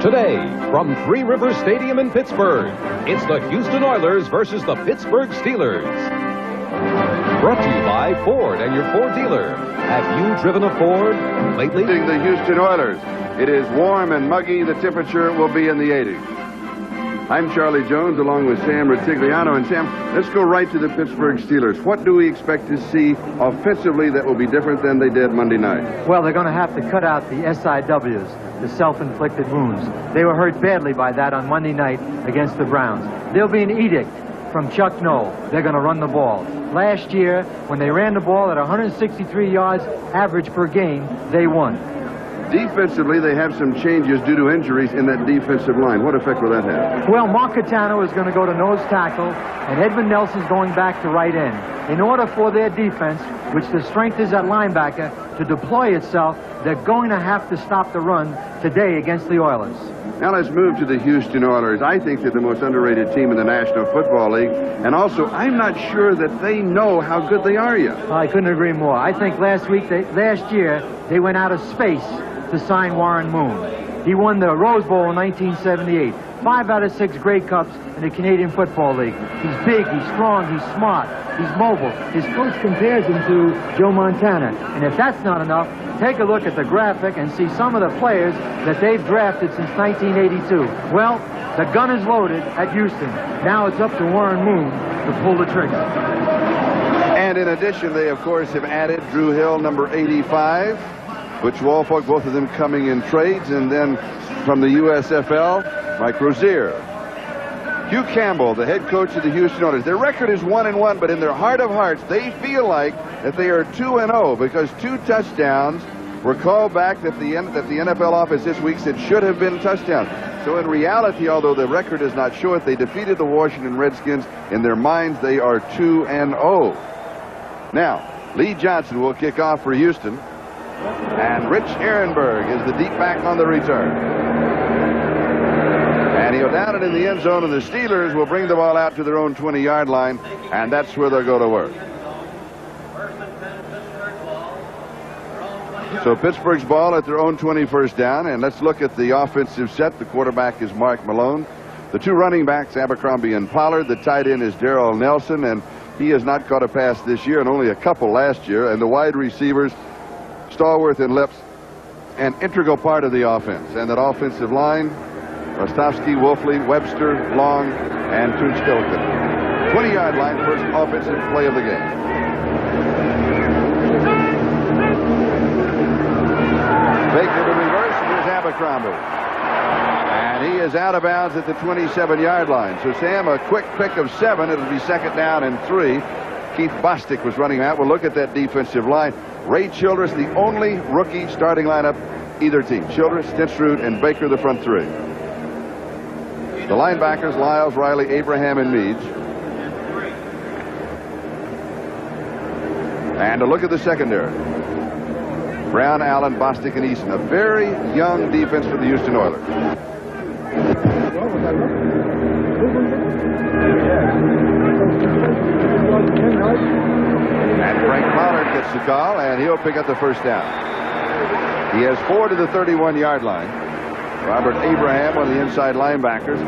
Today, from Three Rivers Stadium in Pittsburgh, it's the Houston Oilers versus the Pittsburgh Steelers. Brought to you by Ford and your Ford dealer. Have you driven a Ford lately? The Houston Oilers. It is warm and muggy. The temperature will be in the 80s. I'm Charlie Jones along with Sam Retigliano. And Sam, let's go right to the Pittsburgh Steelers. What do we expect to see offensively that will be different than they did Monday night? Well, they're going to have to cut out the SIWs, the self-inflicted wounds. They were hurt badly by that on Monday night against the Browns. There'll be an edict from Chuck Noll. They're going to run the ball. Last year, when they ran the ball at 163 yards average per game, they won. Defensively, they have some changes due to injuries in that defensive line. What effect will that have? Well, Mark Catano is going to go to nose tackle, and Edmund Nelson's going back to right end. In order for their defense, which the strength is at linebacker, to deploy itself, they're going to have to stop the run today against the Oilers. Now let's move to the Houston Oilers. I think they're the most underrated team in the National Football League. And also, I'm not sure that they know how good they are yet. I couldn't agree more. I think last year, they went out of space to sign Warren Moon. He won the Rose Bowl in 1978. 5 out of 6 Grey Cups in the Canadian Football League. He's big, he's strong, he's smart, he's mobile. His coach compares him to Joe Montana. And if that's not enough, take a look at the graphic and see some of the players that they've drafted since 1982. Well, the gun is loaded at Houston. Now it's up to Warren Moon to pull the trigger. And in addition, they, of course, have added Drew Hill, number 85, Butch Woolfolk, both of them coming in trades, and then from the USFL, Mike Rozier. Hugh Campbell, the head coach of the Houston Oilers. Their record is 1-1, but in their heart of hearts, they feel like that they are 2-0 because 2 touchdowns were called back that the NFL office this week said should have been touchdowns. So in reality, although the record does not show it, they defeated the Washington Redskins. In their minds, they are 2-0. Now, Lee Johnson will kick off for Houston. And Rich Ehrenberg is the deep back on the return. And he'll down it in the end zone, and the Steelers will bring the ball out to their own 20-yard line, and that's where they'll go to work. So Pittsburgh's ball at their own 21st down, and let's look at the offensive set. The quarterback is Mark Malone. The 2 running backs, Abercrombie and Pollard. The tight end is Darrell Nelson, and he has not caught a pass this year and only a couple last year. And the wide receivers, Stallworth and Lips, an integral part of the offense. And that offensive line, Rostovsky, Wolfley, Webster, Long, and Toonstilken. 20-yard line, first offensive play of the game. Baker to reverse, and here's Abercrombie. And he is out of bounds at the 27-yard line. So, Sam, a quick pick of 7. It'll be 2nd down and 3. Keith Bostic was running out. We'll look at that defensive line. Ray Childress, the only rookie starting lineup, either team. Childress, Stensrud, and Baker, the front 3. The linebackers, Lyles, Riley, Abraham, and Meads. And a look at the secondary. Brown, Allen, Bostic, and Eason. A very young defense for the Houston Oilers. And Frank Pollard gets the call, and he'll pick up the first down. He has 4 to the 31-yard line. Robert Abraham, one of the inside linebackers,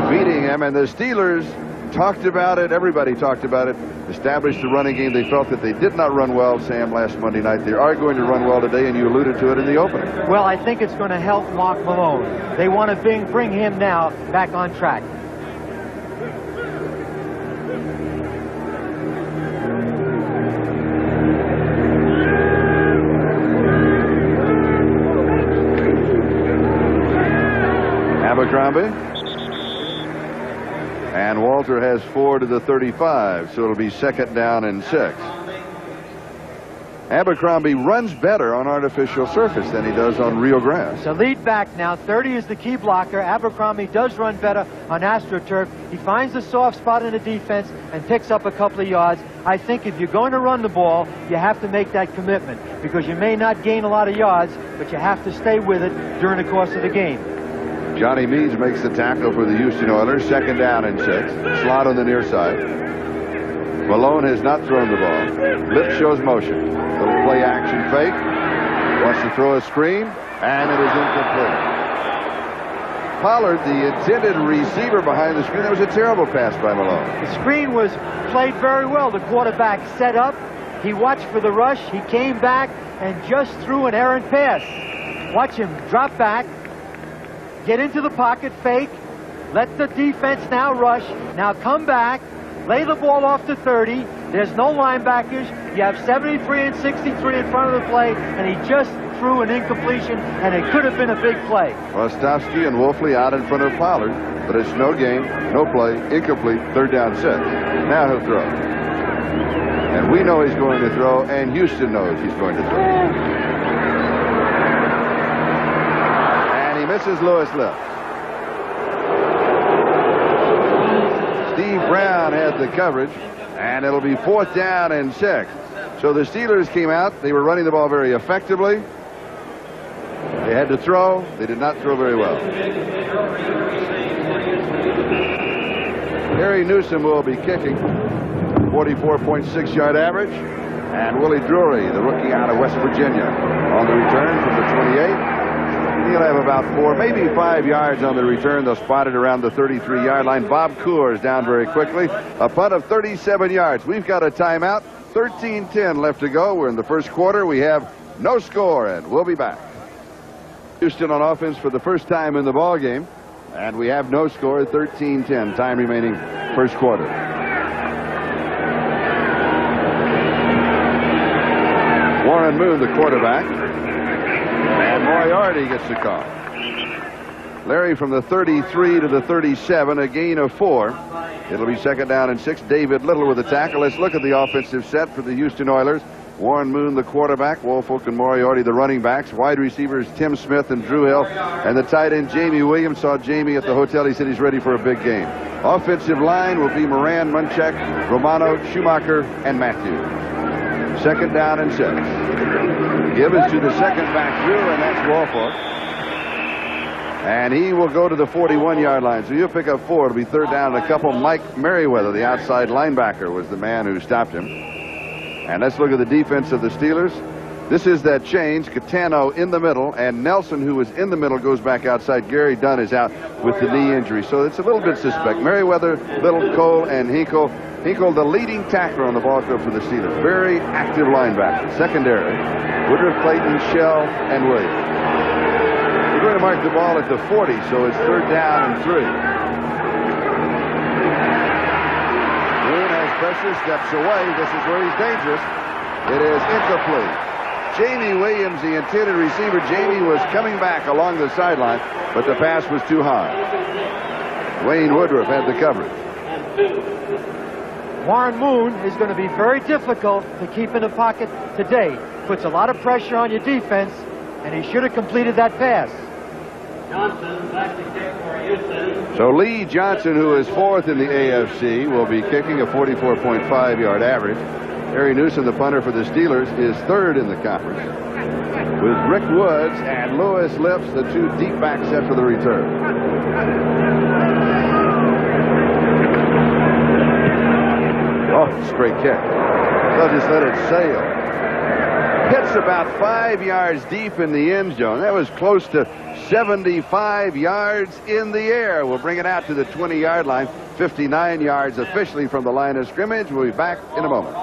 beating him, and the Steelers talked about it. Everybody talked about it. Established a running game. They felt that they did not run well, Sam, last Monday night. They are going to run well today, and you alluded to it in the opening. Well, I think it's going to help Mark Malone. They want to bring him now back on track. Abercrombie. And Walter has 4 to the 35, so it'll be 2nd down and 6. Abercrombie runs better on artificial surface than he does on real grass. So lead back now. 30 is the key blocker. Abercrombie does run better on AstroTurf. He finds the soft spot in the defense and picks up a couple of yards. I think if you're going to run the ball, you have to make that commitment because you may not gain a lot of yards, but you have to stay with it during the course of the game. Johnny Meads makes the tackle for the Houston Oilers. 2nd down and 6. Slot on the near side. Malone has not thrown the ball. Lips shows motion. Little play action fake. Wants to throw a screen, and it is incomplete. Pollard, the intended receiver behind the screen. That was a terrible pass by Malone. The screen was played very well. The quarterback set up. He watched for the rush. He came back and just threw an errant pass. Watch him drop back, get into the pocket, fake, let the defense now rush. Now come back, lay the ball off to 30. There's no linebackers. You have 73 and 63 in front of the play, and he just threw an incompletion, and it could have been a big play. Rostovsky and Wolfley out in front of Pollard, but it's no game, no play, incomplete, 3rd down 6. Now he'll throw. And we know he's going to throw, and Houston knows he's going to throw. And he misses Lewis Lips. Steve Brown had the coverage, and it'll be 4th down and 6. So the Steelers came out. They were running the ball very effectively. They had to throw. They did not throw very well. Harry Newsom will be kicking, 44.6-yard average. And Willie Drury, the rookie out of West Virginia, on the return from the 28. He'll have about 4, maybe 5 yards on the return. They'll spot it around the 33-yard line. Bob Coors down very quickly. A punt of 37 yards. We've got a timeout. 13-10 left to go. We're in the first quarter. We have no score, and we'll be back. Houston on offense for the first time in the ball game, and we have no score. 13-10. Time remaining, first quarter. Warren Moon, the quarterback, and Moriarty gets the call. Larry from the 33 to the 37, a gain of 4. It'll be 2nd down and 6. David Little with the tackle. Let's look at the offensive set for the Houston Oilers. Warren Moon, the quarterback. Woolfolk and Moriarty, the running backs. Wide receivers, Tim Smith and Drew Hill. And the tight end, Jamie Williams. Saw Jamie at the hotel. He said he's ready for a big game. Offensive line will be Moran, Munchak, Romano, Schumacher, and Matthews. 2nd down and 6. Gibbons to the second back Drew, and that's Woolfolk. And he will go to the 41-yard line. So you'll pick up 4. It'll be 3rd down and a couple. Mike Merriweather, the outside linebacker, was the man who stopped him. And let's look at the defense of the Steelers. This is that change. Catano in the middle, and Nelson, who was in the middle, goes back outside. Gary Dunn is out with the knee injury. So it's a little bit suspect. Merriweather, Little, Cole, and Hinkle. Hinkle, the leading tackler on the ball club for the Steelers. Very active linebacker. Secondary, Woodruff, Clayton, Shell, and Williams. We're going to mark the ball at the 40, so it's 3rd down and 3. Moon has pressure, steps away. This is where he's dangerous. It is incomplete. Jamie Williams, the intended receiver. Jamie was coming back along the sideline, but the pass was too high. Wayne Woodruff had the coverage. Warren Moon is going to be very difficult to keep in the pocket today. Puts a lot of pressure on your defense, and he should have completed that pass. Johnson back to kick for Houston. So Lee Johnson, who is 4th in the AFC, will be kicking, a 44.5-yard average. Harry Newsom, the punter for the Steelers, is 3rd in the conference, with Rick Woods and Lewis Lips, the 2 deep back set for the return. Oh, straight kick. They'll just let it sail. Hits about 5 yards deep in the end zone. That was close to 75 yards in the air. We'll bring it out to the 20-yard line. 59 yards officially from the line of scrimmage. We'll be back in a moment.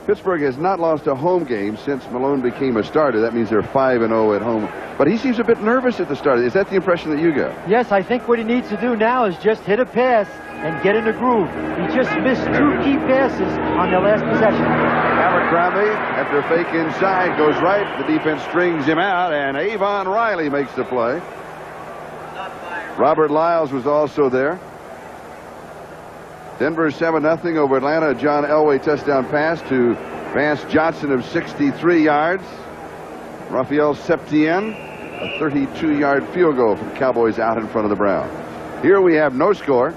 Pittsburgh has not lost a home game since Malone became a starter. That means they're 5-0 at home. But he seems a bit nervous at the start. Is that the impression that you got? Yes, I think what he needs to do now is just hit a pass and get in the groove. He just missed 2 key passes on their last possession. Abercrombie, after a fake inside, goes right. The defense strings him out, and Avon Riley makes the play. Robert Lyles was also there. Denver 7-0 over Atlanta. John Elway touchdown pass to Vance Johnson of 63 yards. Raphael Septien, a 32-yard field goal from Cowboys out in front of the Browns. Here we have no score.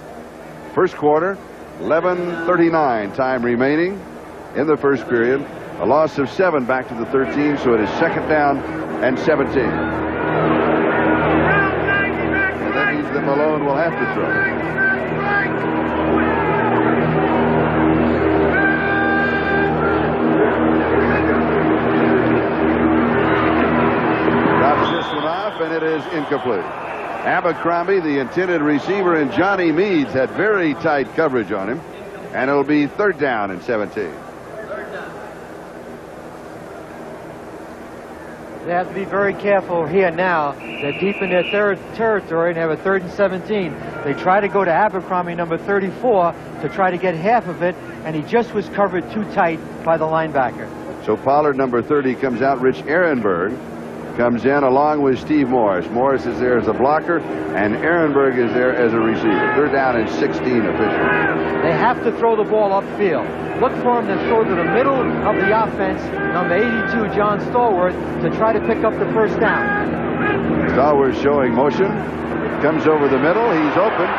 First quarter, 11:39 time remaining in the first period. A loss of 7 back to the 13, so it is 2nd down and 17. And that means that Malone will have to throw. And it is incomplete. Abercrombie, the intended receiver, and Johnny Meads had very tight coverage on him. And it'll be 3rd down and 17. They have to be very careful here now. They're deep in their third territory and have a 3rd and 17. They try to go to Abercrombie, number 34, to try to get half of it, and he just was covered too tight by the linebacker. So Pollard, number 30, comes out. Rich Ehrenberg comes in along with Steve Morris. Morris is there as a blocker, and Ehrenberg is there as a receiver. 3rd down and 16 officially. They have to throw the ball upfield. Look for him to throw to the middle of the offense, number 82, John Stallworth, to try to pick up the 1st down. Stallworth showing motion. Comes over the middle. He's open.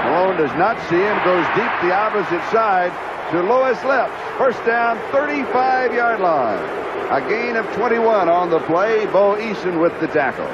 Malone does not see him. Goes deep the opposite side to Lois Lips. 1st down, 35-yard line. A gain of 21 on the play. Bo Eason with the tackle.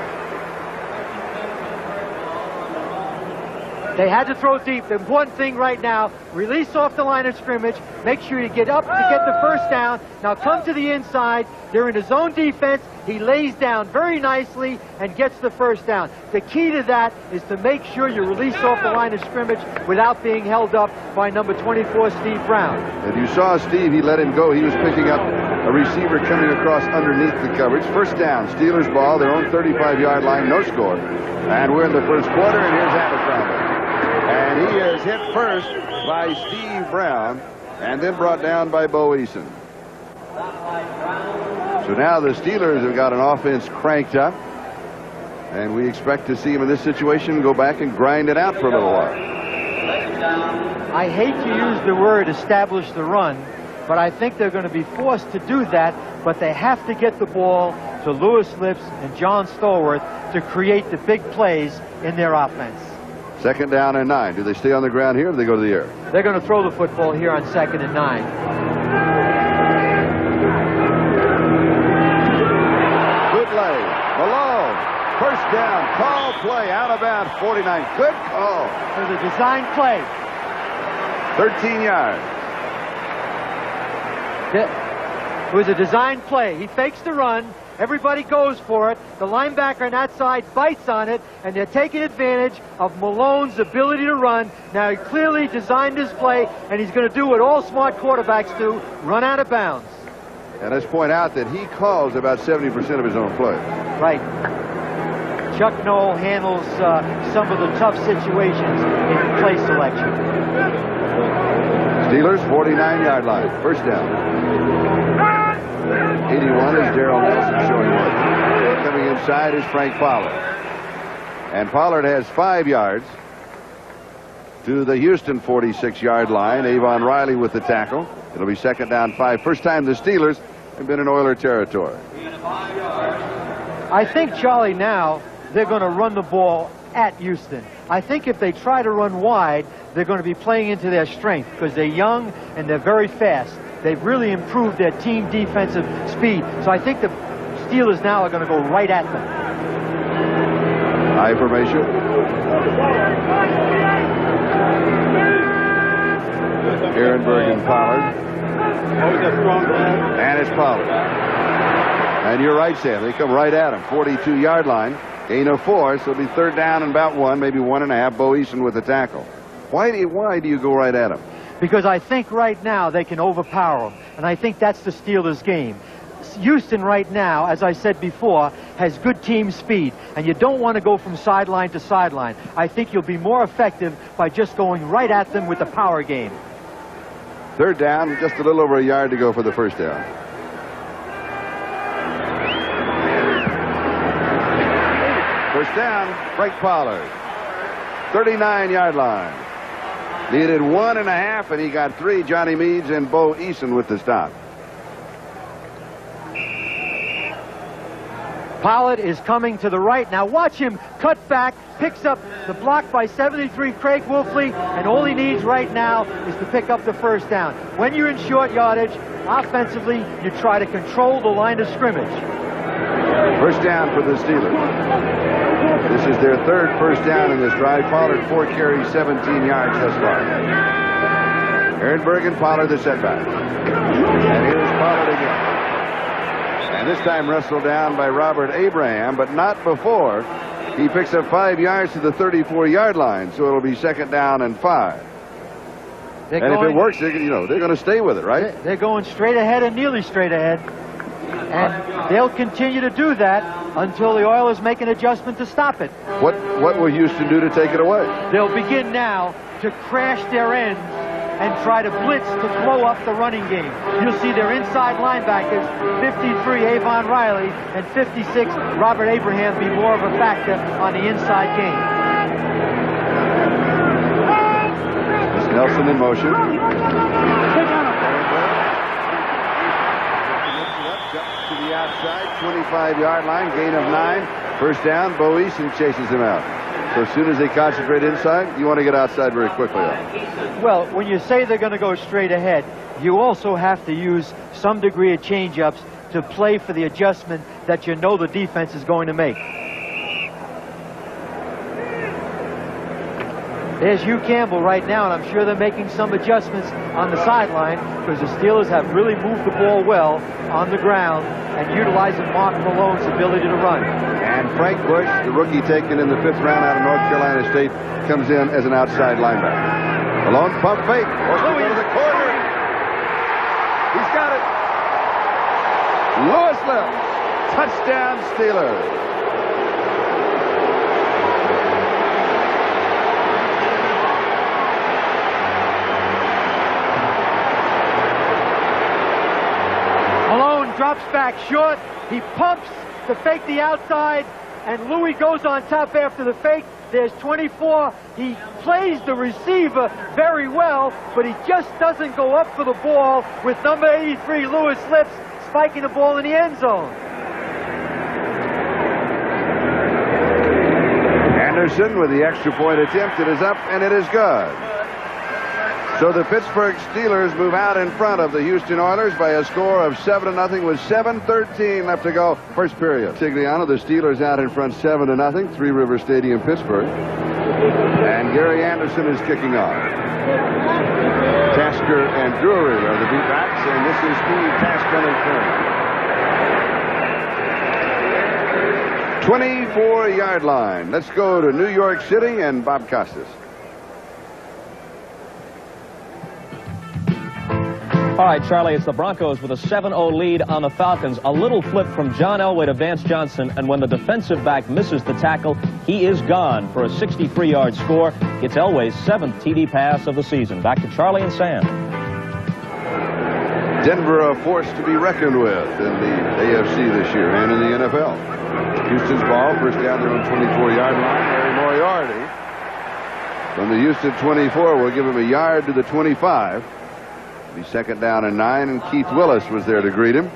They had to throw deep. The important thing right now, release off the line of scrimmage. Make sure you get up to get the 1st down. Now come to the inside. They're in his own defense. He lays down very nicely and gets the 1st down. The key to that is to make sure you release off the line of scrimmage without being held up by number 24, Steve Brown. And you saw Steve, he let him go. He was picking up a receiver coming across underneath the coverage. 1st down, Steelers ball, their own 35-yard line, no score. And we're in the 1st quarter, and here's Abercrombie. And he is hit first by Steve Brown and then brought down by Bo Eason. So now the Steelers have got an offense cranked up, and we expect to see him in this situation go back and grind it out for a little while. I hate to use the word establish the run, but I think they're going to be forced to do that, but they have to get the ball to Louis Lips and John Stallworth to create the big plays in their offense. 2nd down and 9. Do they stay on the ground here or do they go to the air? They're going to throw the football here on 2nd and 9. Good lay. Malone. 1st down. Call play. Out of bounds. 49. Good call. It was a design play. 13 yards. It was a design play. He fakes the run. Everybody goes for it. The linebacker on that side bites on it, and they're taking advantage of Malone's ability to run. Now, he clearly designed his play, and he's going to do what all smart quarterbacks do, run out of bounds. And let's point out that he calls about 70% of his own play. Right. Chuck Noll handles some of the tough situations in play selection. Steelers, 49-yard line. 1st down. 81 is Darrell Nelson showing one. Coming inside is Frank Pollard. And Pollard has 5 yards to the Houston 46-yard line. Avon Riley with the tackle. It'll be 2nd down 5. First time the Steelers have been in Oiler territory. I think, Charlie, now they're going to run the ball at Houston. I think if they try to run wide, they're going to be playing into their strength because they're young and they're very fast. They've really improved their team defensive speed. So I think the Steelers now are going to go right at them. High formation. Ehrenberg and Pollard. And it's Pollard. And you're right, Sam. They come right at him. 42-yard line. Gain of 4, so it'll be 3rd down and about 1, maybe 1.5. Bo Eason with the tackle. Why do you go right at him? Because I think right now they can overpower them. And I think that's the Steelers' game. Houston right now, as I said before, has good team speed. And you don't want to go from sideline to sideline. I think you'll be more effective by just going right at them with the power game. 3rd down, just a little over a yard to go for the 1st down. First down, Frank Pollard. 39-yard line. Needed 1.5, and he got 3. Johnny Meads and Bo Eason with the stop. Pollard is coming to the right. Now watch him cut back, picks up the block by 73 Craig Wolfley, and all he needs right now is to pick up the 1st down. When you're in short yardage, offensively, you try to control the line of scrimmage. 1st down for the Steelers. This is their 3rd 1st down in this drive. Pollard 4 carries, 17 yards thus far. Ehrenberg and Pollard the setback. And here's Pollard again. And this time wrestled down by Robert Abraham, but not before He picks up 5 yards to the 34-yard line, so it'll be 2nd down and 5. And if it works, they're going to stay with it, right? They're going straight ahead and nearly straight ahead. And they'll continue to do that until the Oilers make an adjustment to stop it. What will Houston do to take it away? They'll begin now to crash their ends and try to blitz to blow up the running game. You'll see their inside linebackers, 53 Avon Riley and 56 Robert Abraham, be more of a factor on the inside game. Nelson in motion. To the outside, 25-yard line, gain of 9. 1st down, Bo Eason chases him out. So as soon as they concentrate inside, you want to get outside very quickly. Well, when you say they're going to go straight ahead, you also have to use some degree of change-ups to play for the adjustment that you know the defense is going to make. There's Hugh Campbell right now, and I'm sure they're making some adjustments on the sideline because the Steelers have really moved the ball well on the ground and utilizing Mark Malone's ability to run. And Frank Bush, the rookie taken in the 5th round out of North Carolina State, comes in as an outside linebacker. Malone pump fake. Wants to go to the corner. He's got it. Lewis left. Touchdown Steelers. Drops back short. He pumps to fake the outside, and Louis goes on top after the fake. There's 24. He plays the receiver very well, but he just doesn't go up for the ball with number 83, Louis Lips, spiking the ball in the end zone. Anderson with the extra point attempt. It is up, and it is good. So the Pittsburgh Steelers move out in front of the Houston Oilers by a score of 7-0 with 7:13 left to go. First period. Tigliano, the Steelers out in front 7-0. Three River Stadium, Pittsburgh. And Gary Anderson is kicking off. Tasker and Drury are the beatbacks, and this is Steve Tasker and 24-yard line. Let's go to New York City and Bob Costas. All right, Charlie, it's the Broncos with a 7-0 lead on the Falcons. A little flip from John Elway to Vance Johnson, and when the defensive back misses the tackle, he is gone for a 63-yard score. It's Elway's 7th TD pass of the season. Back to Charlie and Sam. Denver a force to be reckoned with in the AFC this year and in the NFL. Houston's ball, first down their own 24-yard line. Larry Moriarty from the Houston 24 will give him a yard to the 25. Be 2nd down and 9, and Keith Willis was there to greet him.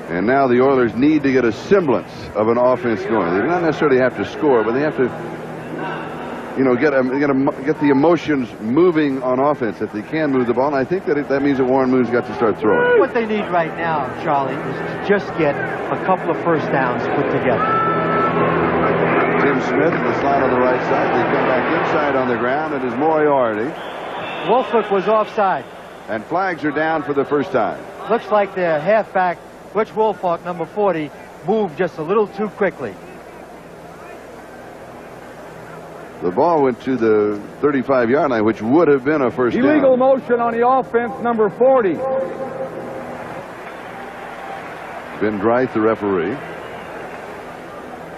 And now the Oilers need to get a semblance of an offense going. They do not necessarily have to score, but they have to, get the emotions moving on offense if they can move the ball. And I think that means that Warren Moon's got to start throwing. What they need right now, Charlie, is to just get a couple of first downs put together. Tim Smith in the slot on the right side. They come back inside on the ground. It is Moriarty. Wolfwick was offside. And flags are down for the first time. Looks like their halfback, Butch Wolfwick, number 40, moved just a little too quickly. The ball went to the 35-yard line, which would have been a first down. Illegal motion on the offense, number 40. Ben Dreith, the referee.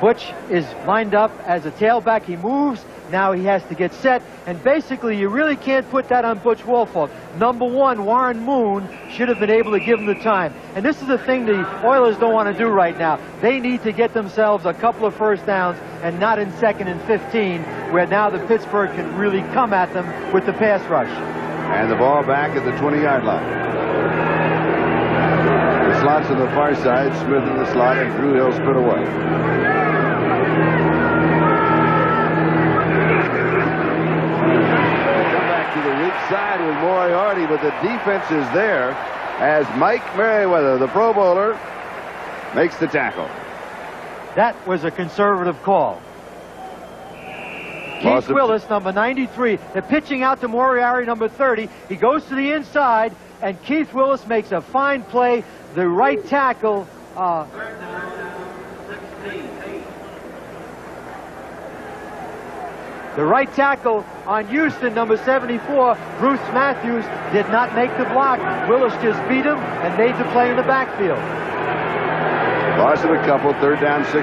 Butch is lined up as a tailback. He moves. Now he has to get set. And basically, you really can't put that on Butch Wolfwick. Number 1, Warren Moon, should have been able to give him the time. And this is the thing the Oilers don't want to do right now. They need to get themselves a couple of first downs and not in 2nd and 15, where now the Pittsburgh can really come at them with the pass rush. And the ball back at the 20-yard line. The slot's on the far side. Smith in the slot, and Drew Hill's put away. To the weak side with Moriarty, but the defense is there as Mike Merriweather, the Pro Bowler, makes the tackle. That was a conservative call. Keith Willis, number 93. They're pitching out to Moriarty, number 30. He goes to the inside, and Keith Willis makes a fine play. The right tackle, The right tackle on Houston, number 74, Bruce Matthews, did not make the block. Willis just beat him and made the play in the backfield. Lost it a couple, third down 16.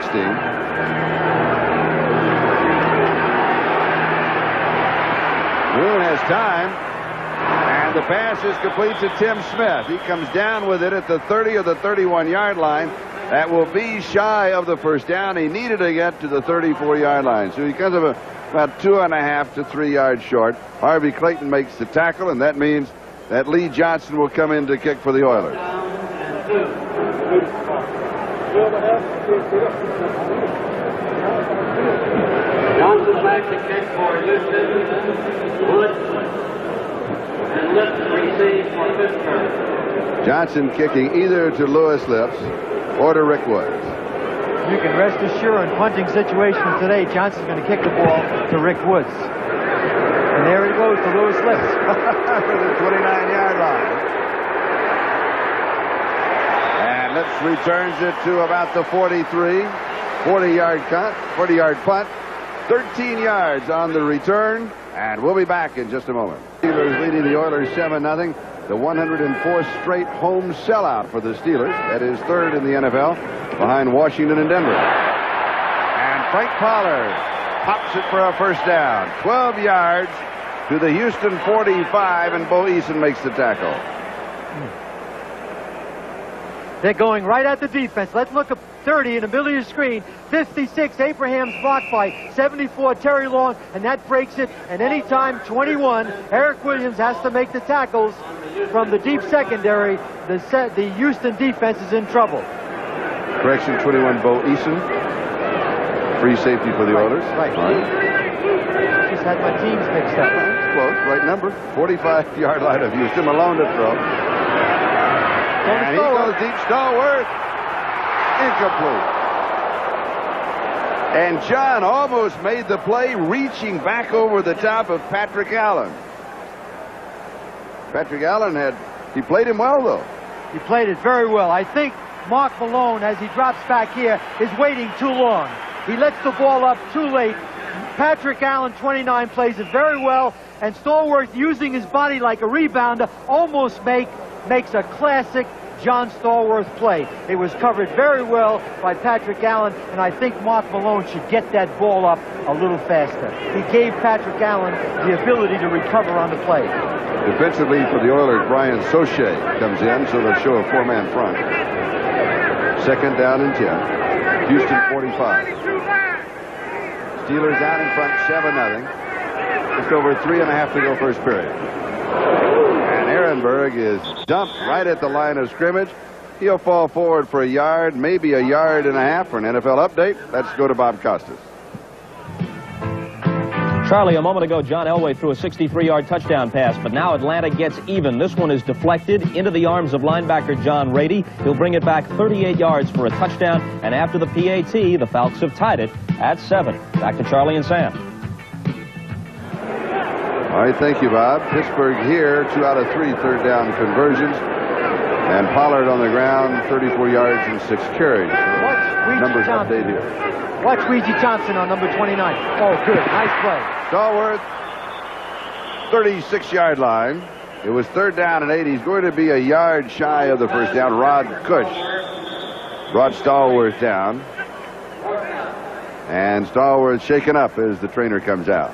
Moon has time, and the pass is complete to Tim Smith. He comes down with it at the 30 or the 31-yard line. That will be shy of the first down. He needed to get to the 34-yard line, so he comes up about 2.5 to 3 yards short. Harvey Clayton makes the tackle, and that means that Lee Johnson will come in to kick for the Oilers. Johnson back to kick for Houston. Wood and Lips receive for Pittsburgh. Johnson kicking either to Lewis Lips or to Rick Woods. You can rest assured in punting situations today, Johnson's going to kick the ball to Rick Woods. And there he goes to Lewis Lips. For the 29-yard line. And Lips returns it to about the 43. 40-yard cut, 40-yard punt. 13 yards on the return. And we'll be back in just a moment. Steelers leading the Oilers 7-0. The 104th straight home sellout for the Steelers. That is third in the NFL, behind Washington and Denver. And Frank Pollard pops it for a first down. 12 yards to the Houston 45, and Bo Eason makes the tackle. They're going right at the defense. Let's look at 30 in the middle of your screen. 56, Abraham's blocked by 74, Terry Long, and that breaks it. And anytime 21, Eric Williams has to make the tackles from the deep secondary. The Houston defense is in trouble. Correction, 21, Bo Eason. Free safety for the Oilers. Right. Just had my teams mixed up. Close, right number. 45-yard line of Houston. Malone to throw. And he goes deep. Stallworth. Incomplete. And John almost made the play, reaching back over the top of Patrick Allen. Patrick Allen he played him well, though. He played it very well. I think Mark Malone, as he drops back here, is waiting too long. He lets the ball up too late. Patrick Allen, 29, plays it very well. And Stallworth, using his body like a rebounder, almost makes a classic John Stallworth play. It was covered very well by Patrick Allen, and I think Mark Malone should get that ball up a little faster. He gave Patrick Allen the ability to recover on the play. Defensively for the Oilers, Brian Soche comes in, so they'll show a four-man front. Second down and 10. Houston 45. Steelers out in front, 7-0. Just over 3.5 to go first period. And Ehrenberg is dumped right at the line of scrimmage. He'll fall forward for a yard, maybe a yard and a half. For an NFL update, let's go to Bob Costas. Charlie, a moment ago, John Elway threw a 63-yard touchdown pass, but now Atlanta gets even. This one is deflected into the arms of linebacker John Rady. He'll bring it back 38 yards for a touchdown, and after the PAT, the Falcons have tied it at 7. Back to Charlie and Sam. All right, thank you, Bob. Pittsburgh here, 2 out of 3 third down conversions. And Pollard on the ground, 34 yards and 6 carries. Numbers update here. Watch Ouija Johnson on number 29. Oh, good. Nice play. Stallworth, 36-yard line. It was third down and 8. He's going to be a yard shy of the first down. Rod Cush brought Stallworth down. And Stallworth shaken up as the trainer comes out.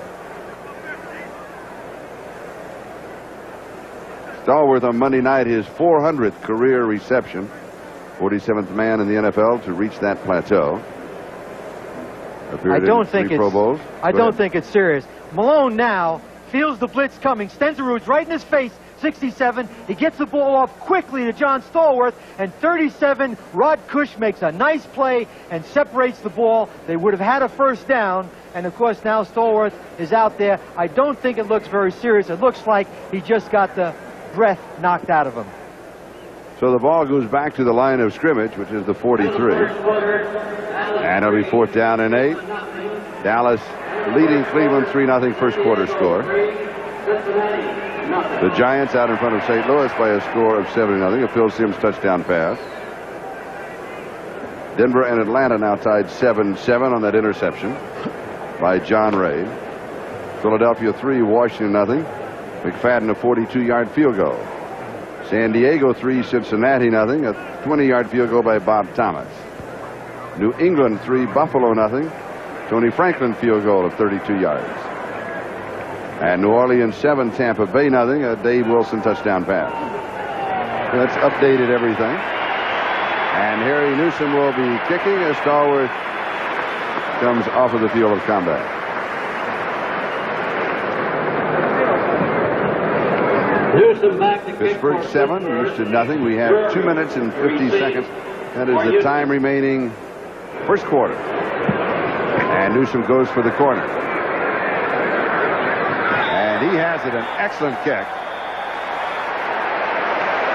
Stallworth on Monday night, his 400th career reception. 47th man in the NFL to reach that plateau. I don't think it's serious. Malone now feels the blitz coming. Stenzeroot's right in his face. 67. He gets the ball off quickly to John Stallworth. And 37, Rod Cush makes a nice play and separates the ball. They would have had a first down. And, of course, now Stallworth is out there. I don't think it looks very serious. It looks like he just got the breath knocked out of him. So the ball goes back to the line of scrimmage, which is the 43. And it'll be 4th down and 8. Dallas leading Cleveland 3-0 first quarter score. The Giants out in front of St. Louis by a score of 7-0. A Phil Simms touchdown pass. Denver and Atlanta now tied 7-7 on that interception by John Ray. Philadelphia 3, Washington nothing. McFadden a 42-yard field goal. San Diego 3, Cincinnati nothing. A 20-yard field goal by Bob Thomas. New England 3, Buffalo nothing. Tony Franklin field goal of 32 yards. And New Orleans 7, Tampa Bay nothing. A Dave Wilson touchdown pass. That's updated everything. And Harry Newsom will be kicking as Stallworth comes off of the field of combat. Newsom back to kick Pittsburgh for 7, Houston nothing. We have 2 minutes and 50 seconds. That is the time remaining first quarter. And Newsom goes for the corner. And he has it, an excellent kick.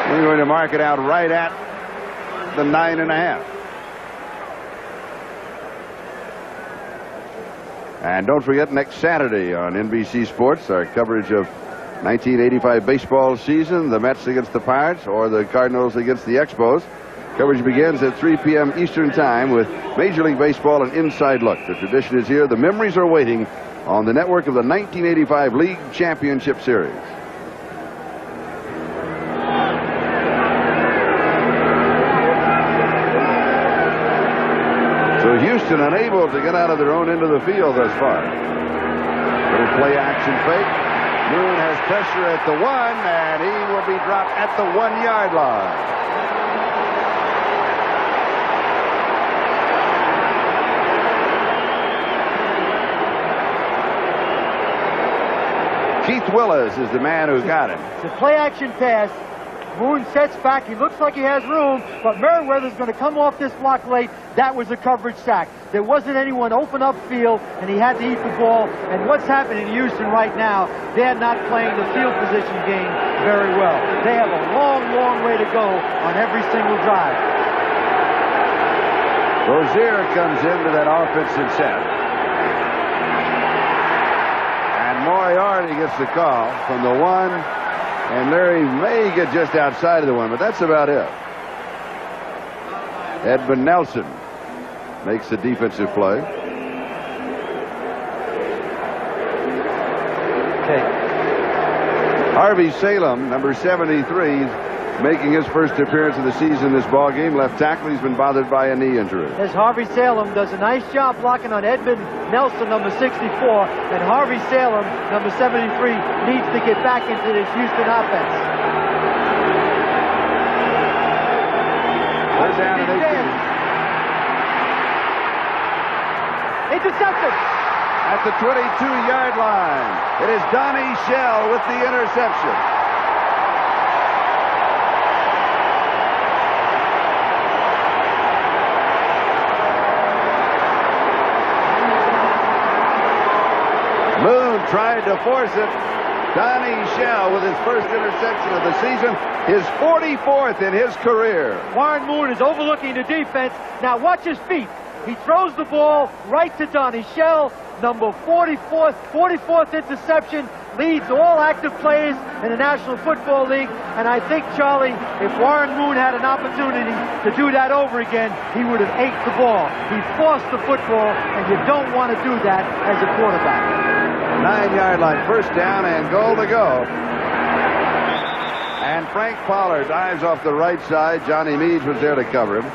We're going to mark it out right at the 9.5. And don't forget, next Saturday on NBC Sports, our coverage of 1985 baseball season, the Mets against the Pirates or the Cardinals against the Expos. Coverage begins at 3 p.m. Eastern Time with Major League Baseball and Inside Look. The tradition is here. The memories are waiting on the network of the 1985 League Championship Series. So Houston unable to get out of their own end of the field thus far. Little play action fake. Moon has pressure at the 1, and he will be dropped at the 1-yard line. Keith Willis is the man who got it. It's a play-action pass. Moon sets back. He looks like he has room, but Merriweather's going to come off this block late. That was a coverage sack. There wasn't anyone open upfield, and he had to eat the ball. And what's happening in Houston right now, they're not playing the field position game very well. They have a long, long way to go on every single drive. Rozier comes into that offensive set. And Moriarty gets the call from the 1. And Larry may get just outside of the 1, but that's about it. Edmund Nelson makes the defensive play. Okay. Harvey Salem, number 73, making his first appearance of the season in this ball game. Left tackle, he's been bothered by a knee injury. As Harvey Salem does a nice job blocking on Edmund Nelson, number 64, and Harvey Salem, number 73, needs to get back into this Houston offense. Third down and 18. Intercepted. At the 22-yard line, it is Donnie Shell with the interception. Moon tried to force it. Donnie Shell with his first interception of the season, his 44th in his career. Warren Moon is overlooking the defense. Now watch his feet. He throws the ball right to Donnie Shell, number 44th interception, leads all active players in the National Football League. And I think, Charlie, if Warren Moon had an opportunity to do that over again, he would have ate the ball. He forced the football, and you don't want to do that as a quarterback. 9-yard line, first down and goal to go. And Frank Pollard dives off the right side. Johnny Meads was there to cover him.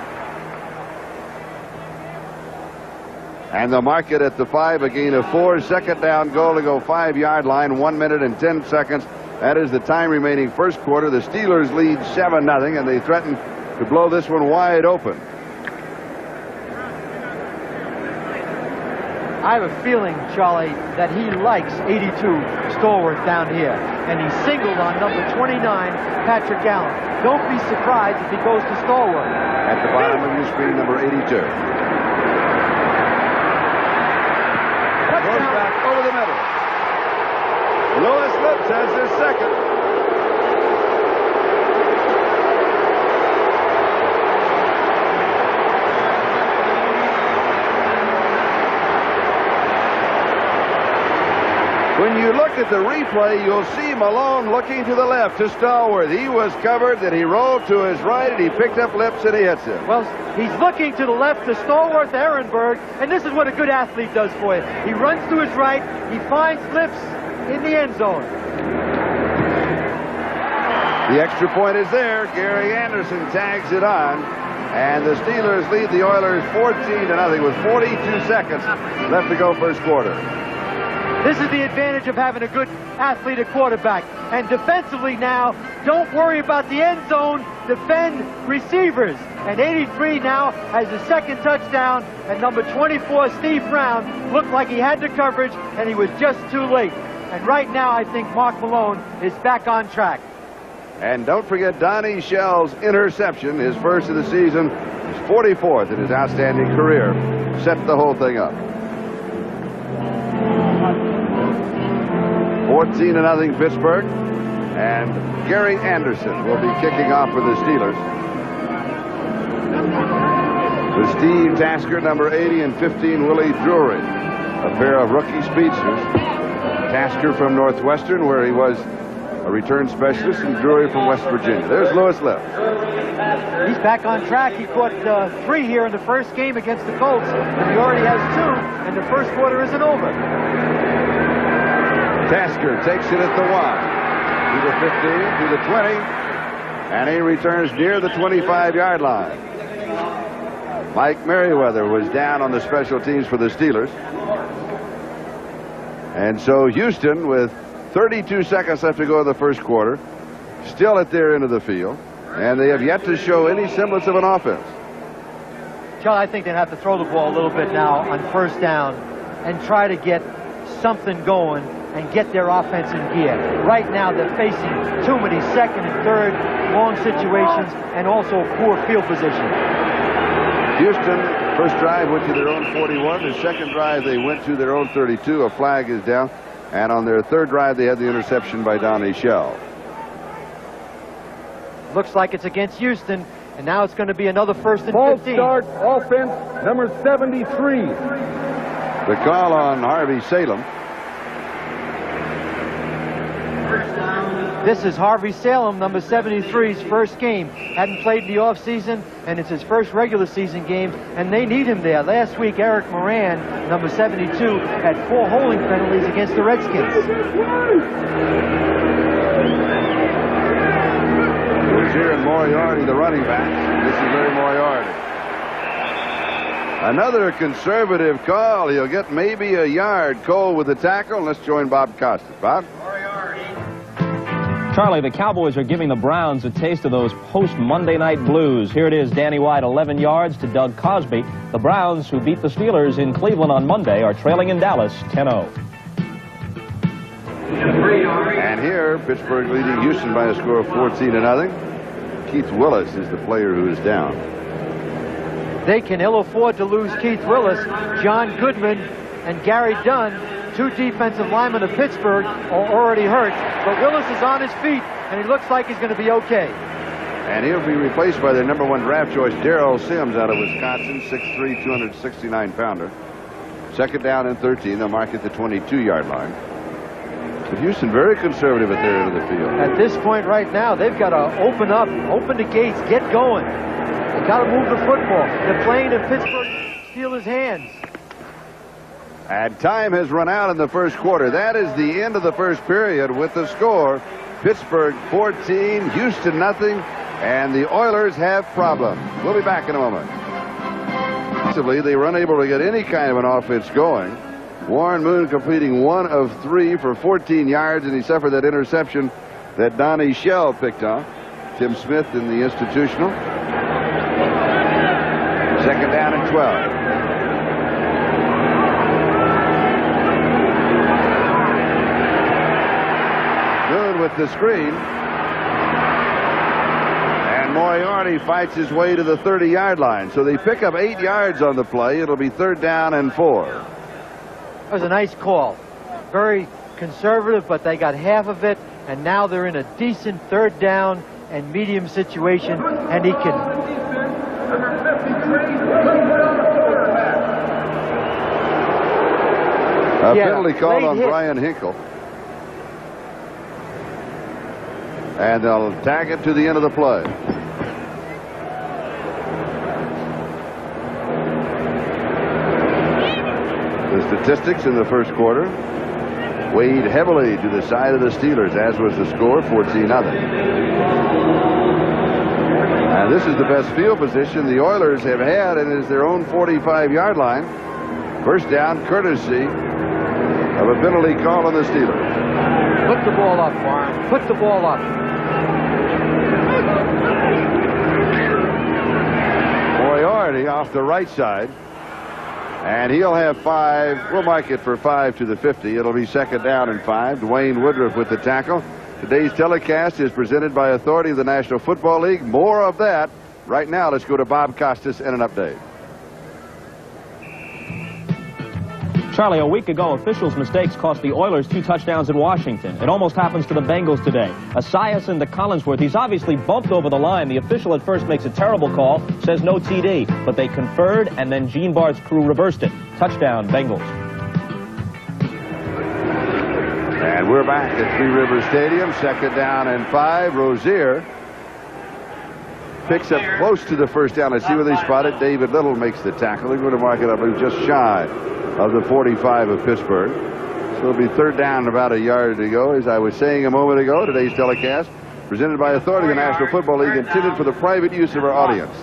And they'll mark it at the 5, a gain of 4. Second down, goal to go, 5-yard line, 1 minute and 10 seconds. That is the time remaining first quarter. The Steelers lead 7-0, and they threaten to blow this one wide open. I have a feeling, Charlie, that he likes 82 Stallworth down here. And he singled on number 29, Patrick Allen. Don't be surprised if he goes to Stallworth. At the bottom of your screen, number 82. Goes back over the middle. Lewis Lips has his second. When you look at the replay, you'll see Malone looking to the left to Stallworth. He was covered, then he rolled to his right, and he picked up Lips, and he hits him. Well, he's looking to the left to Stallworth Ehrenberg, and this is what a good athlete does for you. He runs to his right, he finds Lips in the end zone. The extra point is there. Gary Anderson tags it on, and the Steelers lead the Oilers 14-0 with 42 seconds left to go first quarter. This is the advantage of having a good athlete at quarterback. And defensively now, don't worry about the end zone, defend receivers. And 83 now has the second touchdown, and number 24, Steve Brown, looked like he had the coverage, and he was just too late. And right now, I think Mark Malone is back on track. And don't forget Donnie Shell's interception, his first of the season, his 44th in his outstanding career, set the whole thing up. 14-0 Pittsburgh, and Gary Anderson will be kicking off for the Steelers. With Steve Tasker, number 80, and 15, Willie Drury, a pair of rookie speedsters. Tasker from Northwestern, where he was a return specialist, and Drury from West Virginia. There's Lewis Lips. He's back on track. He caught 3 here in the first game against the Colts, and he already has 2, and the first quarter isn't over. Tasker takes it at the 1, to the 15, to the 20, and he returns near the 25-yard line. Mike Merriweather was down on the special teams for the Steelers. And so Houston, with 32 seconds left to go in the first quarter, still at their end of the field, and they have yet to show any semblance of an offense. Charlie, I think they'd have to throw the ball a little bit now on first down and try to get something going and get their offense in gear. Right now, they're facing too many second and third long situations and also poor field position. Houston, first drive went to their own 41. The second drive, they went to their own 32. A flag is down. And on their third drive, they had the interception by Donnie Shell. Looks like it's against Houston, and now it's going to be another first and False 15. start, offense, number 73. The call on Harvey Salem. This is Harvey Salem, number 73's first game. Hadn't played in the offseason, and it's his first regular season game, and they need him there. Last week, Eric Moran, number 72, had 4 holding penalties against the Redskins. Rozier and Moriarty, the running backs. This is Larry Moriarty. Another conservative call. He'll get maybe a yard. Cole with the tackle. Let's join Bob Costas. Bob? Charlie, the Cowboys are giving the Browns a taste of those post-Monday night blues. Here it is, Danny White, 11 yards to Doug Cosby. The Browns, who beat the Steelers in Cleveland on Monday, are trailing in Dallas 10-0. And here, Pittsburgh leading Houston by a score of 14-0. Keith Willis is the player who is down. They can ill afford to lose Keith Willis. John Goodman and Gary Dunn, 2 defensive linemen of Pittsburgh, are already hurt. But Willis is on his feet, and he looks like he's going to be okay. And he'll be replaced by their number 1 draft choice, Darrell Sims, out of Wisconsin, 6'3", 269-pounder. Second down and 13. They'll mark at the 22-yard line. But Houston very conservative at their end of the field. At this point right now, they've got to open up, open the gates, get going. They've got to move the football. They're playing in Pittsburgh Steelers' hands. And time has run out in the first quarter. That is the end of the first period with the score. Pittsburgh 14, Houston nothing, and the Oilers have problems. We'll be back in a moment. They were unable to get any kind of an offense going. Warren Moon completing 1 of 3 for 14 yards, and he suffered that interception that Donnie Shell picked off. Tim Smith in the institutional. Second down and 12. Moon with the screen. And Moriarty fights his way to the 30-yard line. So they pick up 8 yards on the play. It'll be third down and 4. That was a nice call. Very conservative, but they got half of it, and now they're in a decent third down and medium situation, and he can... A penalty called on Brian Hinkle. And they'll tag it to the end of the play. The statistics in the first quarter weighed heavily to the side of the Steelers, as was the score, 14-0. And this is the best field position the Oilers have had, and it is their own 45-yard line. First down, courtesy of a penalty call on the Steelers. Put the ball up, Warren. Put the ball up. Moriarty off the right side. And he'll have 5. We'll mark it for 5 to the 50. It'll be second down and 5. Dwayne Woodruff with the tackle. Today's telecast is presented by authority of the National Football League. More of that. Right now, let's go to Bob Costas and an update. Charlie, a week ago, officials' mistakes cost the Oilers 2 touchdowns in Washington. It almost happens to the Bengals today. Esiason to Collinsworth. He's obviously bumped over the line. The official at first makes a terrible call, says no TD. But they conferred, and then Gene Bart's crew reversed it. Touchdown, Bengals. And we're back at Three Rivers Stadium. Second down and 5. Rozier picks up close to the first down. Let's see where they spot it. David Little makes the tackle. They're going to mark it up just shy of the 45 of Pittsburgh. So it'll be third down, about a yard to go. As I was saying a moment ago, today's telecast presented by authority of the National Football League, intended for the private use of our audience.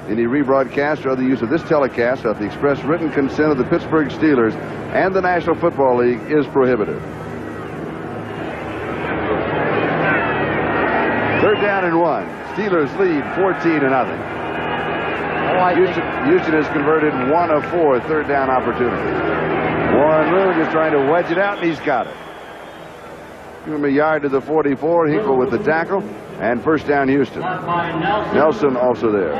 Any rebroadcast or other use of this telecast without the express written consent of the Pittsburgh Steelers and the National Football League is prohibited. Third down and 1. Steelers lead 14-0. Houston has converted 1 of 4 third down opportunities. Warren Moon is trying to wedge it out, and he's got it. Give him a yard to the 44. Hinkle with the tackle, and first down Houston. Nelson also there.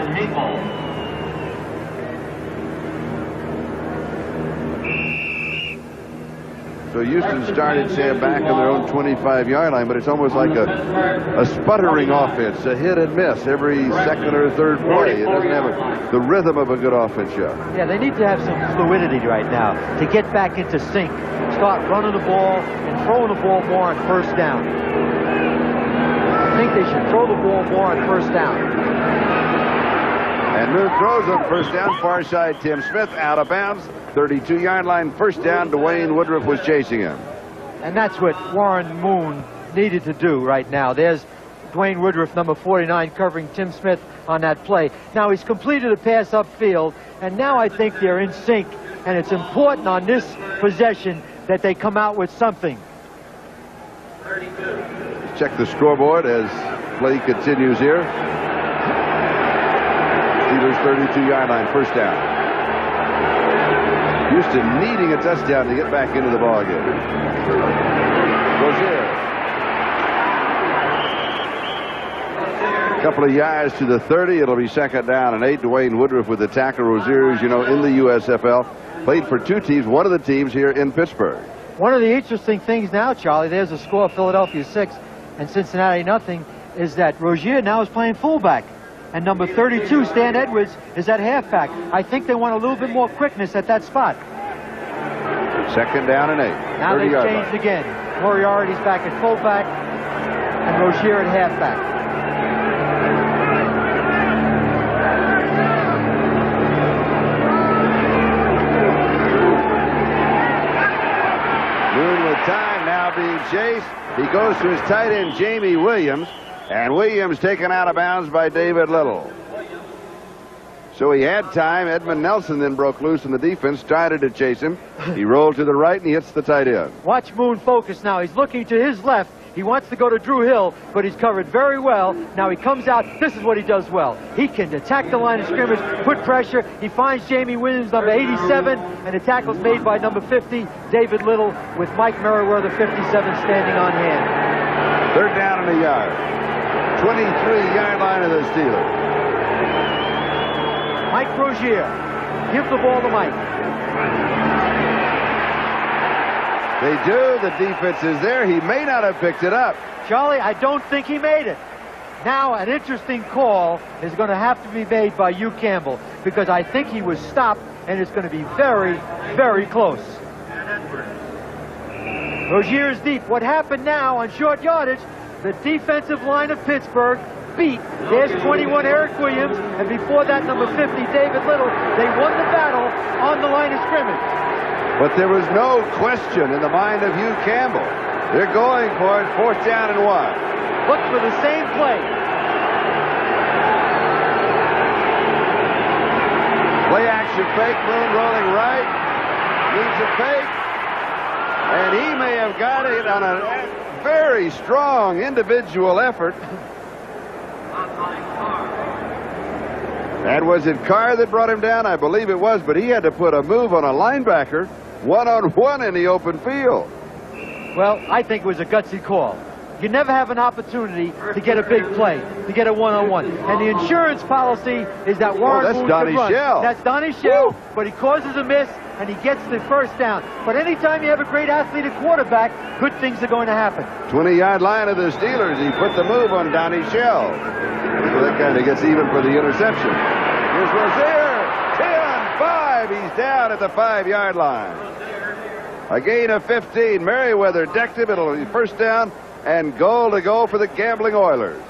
So Houston started, Sam, back on their own 25-yard line, but it's almost like a sputtering offense, a hit and miss every second or third play. It doesn't have the rhythm of a good offense yet. Yeah, they need to have some fluidity right now to get back into sync. Start running the ball and throwing the ball more on first down. I think they should throw the ball more on first down. And Moon throws on first down, far side Tim Smith, out of bounds. 32-yard line, first down. Dwayne Woodruff was chasing him. And that's what Warren Moon needed to do right now. There's Dwayne Woodruff, number 49, covering Tim Smith on that play. Now he's completed a pass upfield, and now I think they're in sync. And it's important on this possession that they come out with something. 32. Check the scoreboard as play continues here. Steelers 32-yard line, first down. Houston needing a touchdown to get back into the ball game. Rozier. A couple of yards to the 30. It'll be second down and 8. Dwayne Woodruff with the tackle. Rozier, as you know, in the USFL, played for 2 teams, one of the teams here in Pittsburgh. One of the interesting things now, Charlie, there's a score, Philadelphia 6 and Cincinnati nothing, is that Rozier now is playing fullback. And number 32, Stan Edwards, is at halfback. I think they want a little bit more quickness at that spot. Second down and 8. Now they've changed again. Moriarty's back at fullback and Rozier at halfback. Moon with time, now being chased. He goes to his tight end, Jamie Williams. And Williams taken out of bounds by David Little. So he had time. Edmund Nelson then broke loose in the defense, started to chase him. He rolled to the right and he hits the tight end. Watch Moon focus now. He's looking to his left. He wants to go to Drew Hill, but he's covered very well. Now he comes out. This is what he does well. He can attack the line of scrimmage, put pressure. He finds Jamie Williams, number 87, and the tackle's made by number 50, David Little, with Mike Merriweather, 57, standing on hand. Third down and a yard. 23-yard line of the Steelers. Mike Rozier. Give the ball to Mike. They do. The defense is there. He may not have picked it up. Charlie, I don't think he made it. Now, an interesting call is going to have to be made by Hugh Campbell, because I think he was stopped, and it's going to be very, very close. Rozier is deep. What happened now on short yardage, the defensive line of Pittsburgh beat. There's 21 Eric Williams, and before that, number 50 David Little. They won the battle on the line of scrimmage. But there was no question in the mind of Hugh Campbell. They're going for it, 4th down and 1. Look for the same play. Play action fake, Moon rolling right. Needs a fake. And he may have got it on a very strong individual effort. And was it Carr that brought him down? I believe it was, but he had to put a move on a linebacker, one-on-one in the open field. Well, I think it was a gutsy call. You never have an opportunity to get a big play, to get a one-on-one. And the insurance policy is that Warren Moon Donnie can run. Shell. That's Donnie Shell, but he causes a miss, and he gets the first down. But anytime you have a great athlete at quarterback, good things are going to happen. 20-yard line of the Steelers. He put the move on Donnie Shell. So that kind of gets even for the interception. Here's Rozier. 10-5. He's down at the 5-yard line. A gain of 15. Merriweather decked him. It'll be first down and goal to go for the gambling Oilers.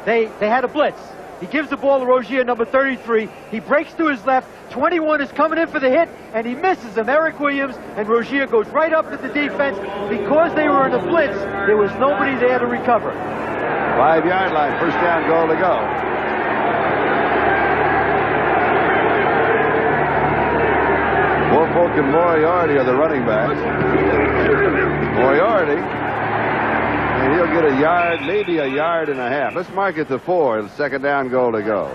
They had a blitz. He gives the ball to Rozier, number 33. He breaks to his left. 21 is coming in for the hit, and he misses him. Eric Williams, and Rozier goes right up to the defense. Because they were in a blitz, there was nobody there to recover. 5-yard line, first down, goal to go. Norfolk and Moriarty are the running backs. Moriarty, and he'll get a yard, maybe a yard and a half. Let's mark it to 4. It's second down, goal to go.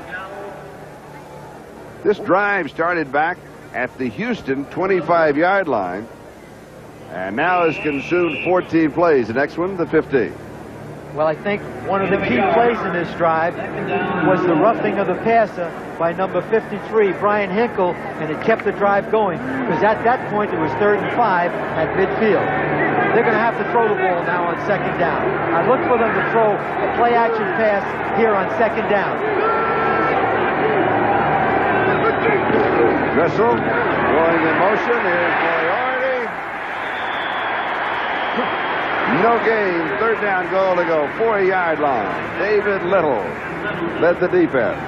This drive started back at the Houston 25-yard line, and now has consumed 14 plays. The next one, the 50. Well, I think one of the key plays in this drive was the roughing of the passer by number 53, Brian Hinkle, and it kept the drive going, because at that point it was 3rd and 5 at midfield. They're going to have to throw the ball now on second down. I look for them to throw a play-action pass here on second down. Dressel going in motion. Here's Moriarty. No gain. 3rd down, goal to go. 4-yard line. David Little led the defense.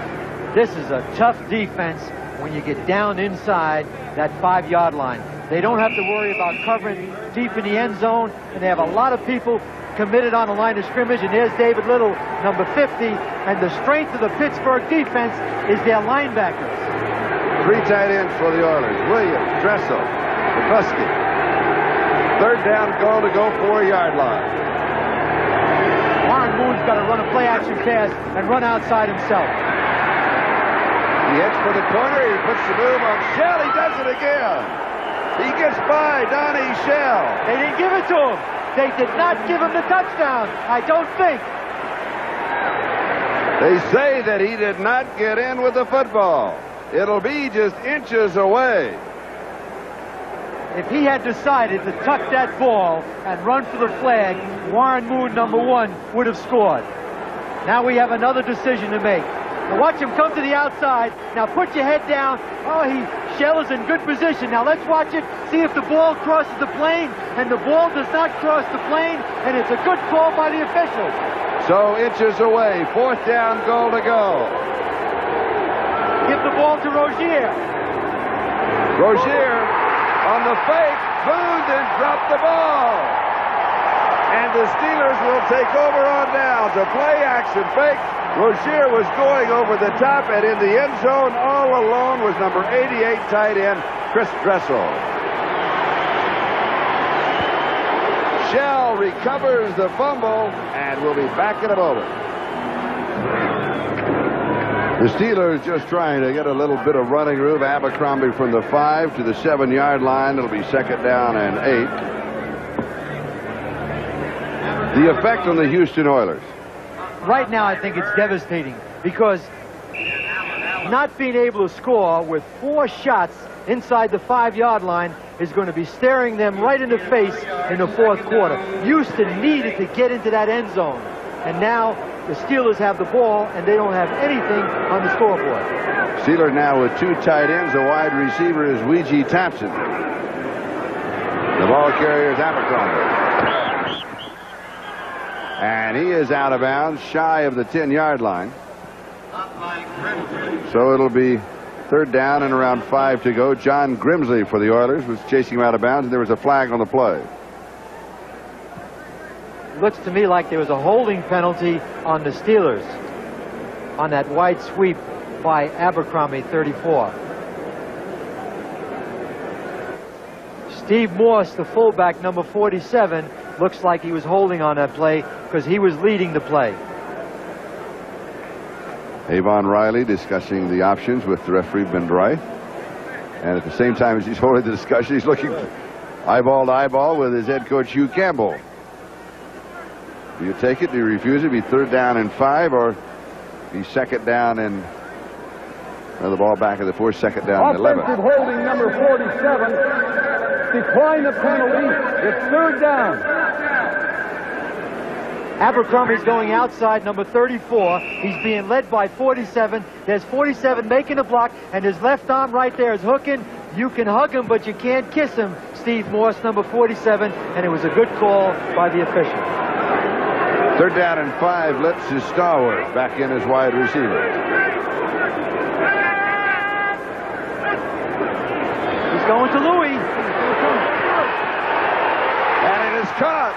This is a tough defense when you get down inside that 5-yard line. They don't have to worry about covering deep in the end zone, and they have a lot of people committed on the line of scrimmage, and there's David Little, number 50, and the strength of the Pittsburgh defense is their linebackers. 3 tight ends for the Oilers. Williams, Dressel, McCluskey. 3rd down, goal to go, 4-yard line. Warren Moon's got to run a play-action pass and run outside himself. He heads for the corner. He puts the move on Shell. He does it again. He gets by Donnie Shell. They didn't give it to him. They did not give him the touchdown, I don't think. They say that he did not get in with the football. It'll be just inches away. If he had decided to tuck that ball and run for the flag, Warren Moon, number 1, would have scored. Now we have another decision to make. Now watch him come to the outside. Now put your head down. Oh, Shell is in good position. Now let's watch it, see if the ball crosses the plane, and the ball does not cross the plane, and it's a good call by the officials. So inches away, 4th down, goal to go. Give the ball to Rozier. Rozier on the fake. Boone has dropped the ball. And the Steelers will take over on downs. A play action fake. Rozier was going over the top, and in the end zone all alone was number 88 tight end Chris Dressel. Shell recovers the fumble, and we'll be back in a moment. The Steelers just trying to get a little bit of running room. Abercrombie from the 5 to the 7-yard line. It'll be second down and 8. The effect on the Houston Oilers. Right now, I think it's devastating, because not being able to score with 4 shots inside the 5-yard line is going to be staring them right in the face in the 4th quarter. Houston needed to get into that end zone, and now the Steelers have the ball, and they don't have anything on the scoreboard. Steelers now with 2 tight ends. A wide receiver is Weegee Thompson. The ball carrier is Abercrombie. And he is out of bounds, shy of the 10-yard line. So it'll be third down and around 5 to go. John Grimsley for the Oilers was chasing him out of bounds, and there was a flag on the play. It looks to me like there was a holding penalty on the Steelers on that wide sweep by Abercrombie, 34. Steve Morse, the fullback, number 47, looks like he was holding on that play because he was leading the play. Avon Riley discussing the options with the referee, Ben Dry. And at the same time as he's holding the discussion, he's looking eyeball to eyeball with his head coach, Hugh Campbell. Do you take it? Do you refuse it? Be third down and 5, or be second down and the ball back at the 4, second down and 11. Offensive holding number 47. Decline the penalty. It's third down. Abercrombie's going outside, number 34. He's being led by 47. There's 47 making a block, and his left arm right there is hooking. You can hug him, but you can't kiss him. Steve Morse, number 47, and it was a good call by the official. Third down and 5. Lips is Stallworth back in as wide receiver. He's going to Louis. And it is caught.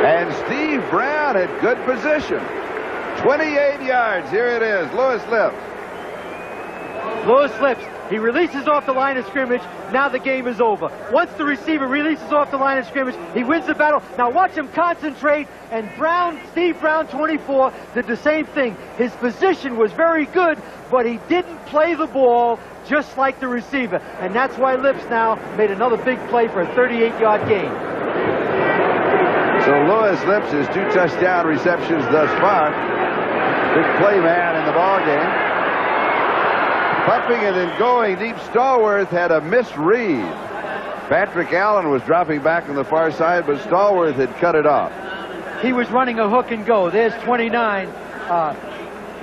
And Steve Brown at good position. 28 yards. Here it is. Louis Lips. Louis Lips. He releases off the line of scrimmage. Now the game is over. Once the receiver releases off the line of scrimmage, he wins the battle. Now watch him concentrate. And Brown, Steve Brown, 24, did the same thing. His position was very good, but he didn't play the ball just like the receiver. And that's why Lips now made another big play for a 38-yard gain. So Louis Lips has 2 touchdown receptions thus far. Big play man in the ball game. Pumping and then going deep. Stallworth had a misread. Patrick Allen was dropping back on the far side, but Stallworth had cut it off. He was running a hook and go. There's 29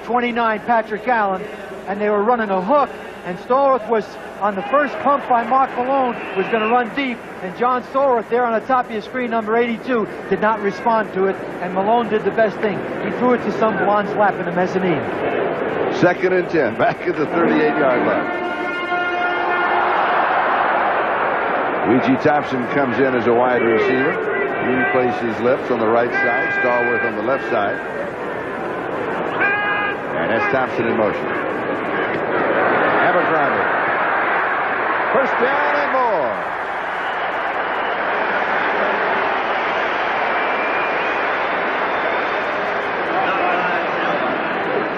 Patrick Allen, and they were running a hook, and Stallworth was on the first pump by Mark Malone, was going to run deep, and John Stallworth there on the top of your screen, number 82, did not respond to it, and Malone did the best thing. He threw it to some blonde's lap in the mezzanine. Second and 10, back at the 38-yard line. Ouija Thompson comes in as a wide receiver. He replaces Lips on the right side, Stallworth on the left side. And that's Thompson in motion. Abercrombie. First down and more.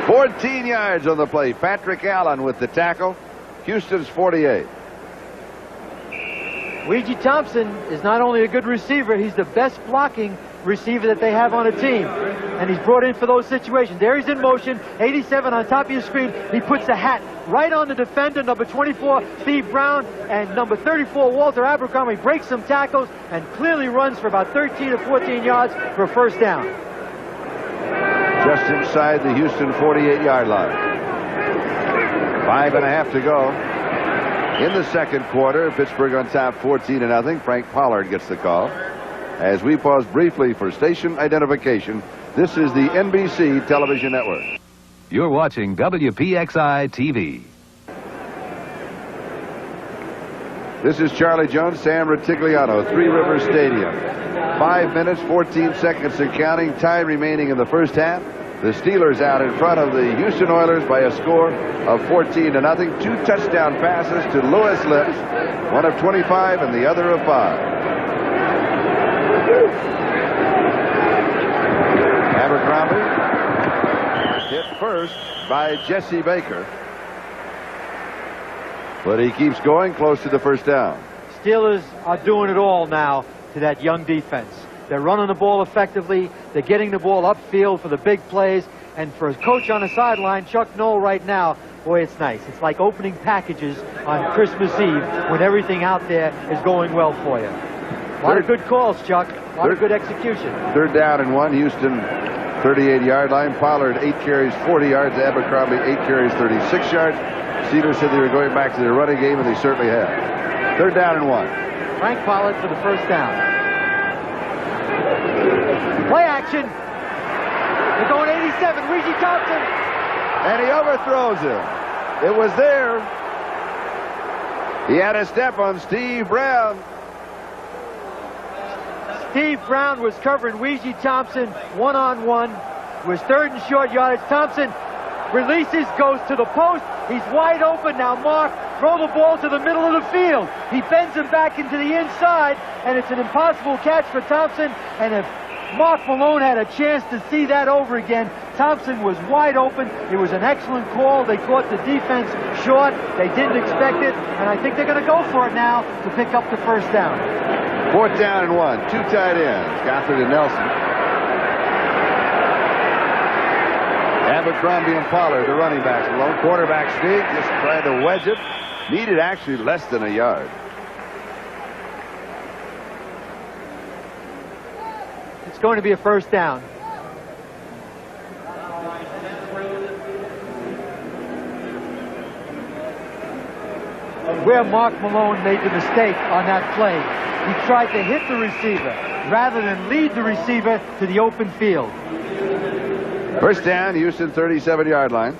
14 yards on the play. Patrick Allen with the tackle. Houston's 48. Ouija Thompson is not only a good receiver, he's the best blocking receiver that they have on a team. And he's brought in for those situations. There he's in motion, 87 on top of your screen. He puts the hat right on the defender, number 24, Steve Brown, and number 34, Walter Abercrombie, breaks some tackles and clearly runs for about 13 or 14 yards for a first down. Just inside the Houston 48-yard line. 5.5 to go. In the second quarter, Pittsburgh on top 14-0. Frank Pollard gets the call. As we pause briefly for station identification, this is the NBC Television Network. You're watching WPXI TV. This is Charlie Jones, Sam Ratigliano, Three Rivers Stadium. 5 minutes, 14 seconds and counting. Time remaining in the first half. The Steelers out in front of the Houston Oilers by a score of 14-0. 2 touchdown passes to Louis Lips, one of 25 and the other of 5. Abercrombie hit first by Jesse Baker. But he keeps going close to the first down. Steelers are doing it all now to that young defense. They're running the ball effectively. They're getting the ball upfield for the big plays. And for a coach on the sideline, Chuck Noll right now, boy, it's nice. It's like opening packages on Christmas Eve when everything out there is going well for you. A lot of good calls, Chuck. A lot of good execution. Third down and 1. Houston 38-yard line. Pollard 8 carries, 40 yards. Abercrombie 8 carries, 36 yards. Steelers said they were going back to their running game, and they certainly have. 3rd down and 1. Frank Pollard for the first down. Play action. They're going 87. Weezy Thompson. And he overthrows him. It was there. He had a step on Steve Brown. Steve Brown was covering Weezy Thompson one-on-one. It was 3rd and short yardage. Thompson releases, goes to the post. He's wide open now. Mark, throw the ball to the middle of the field. He bends him back into the inside, and it's an impossible catch for Thompson. And if Mark Malone had a chance to see that over again, Thompson was wide open. It was an excellent call. They caught the defense short. They didn't expect it, and I think they're going to go for it now to pick up the first down. 4th down and 1. 2 tight ends, Gothard and Nelson. Abercrombie and Pollard, the running backs. Malone, quarterback sneak, just tried to wedge it. Needed actually less than a yard. It's going to be a first down. Where Mark Malone made the mistake on that play, he tried to hit the receiver rather than lead the receiver to the open field. First down, Houston 37-yard line.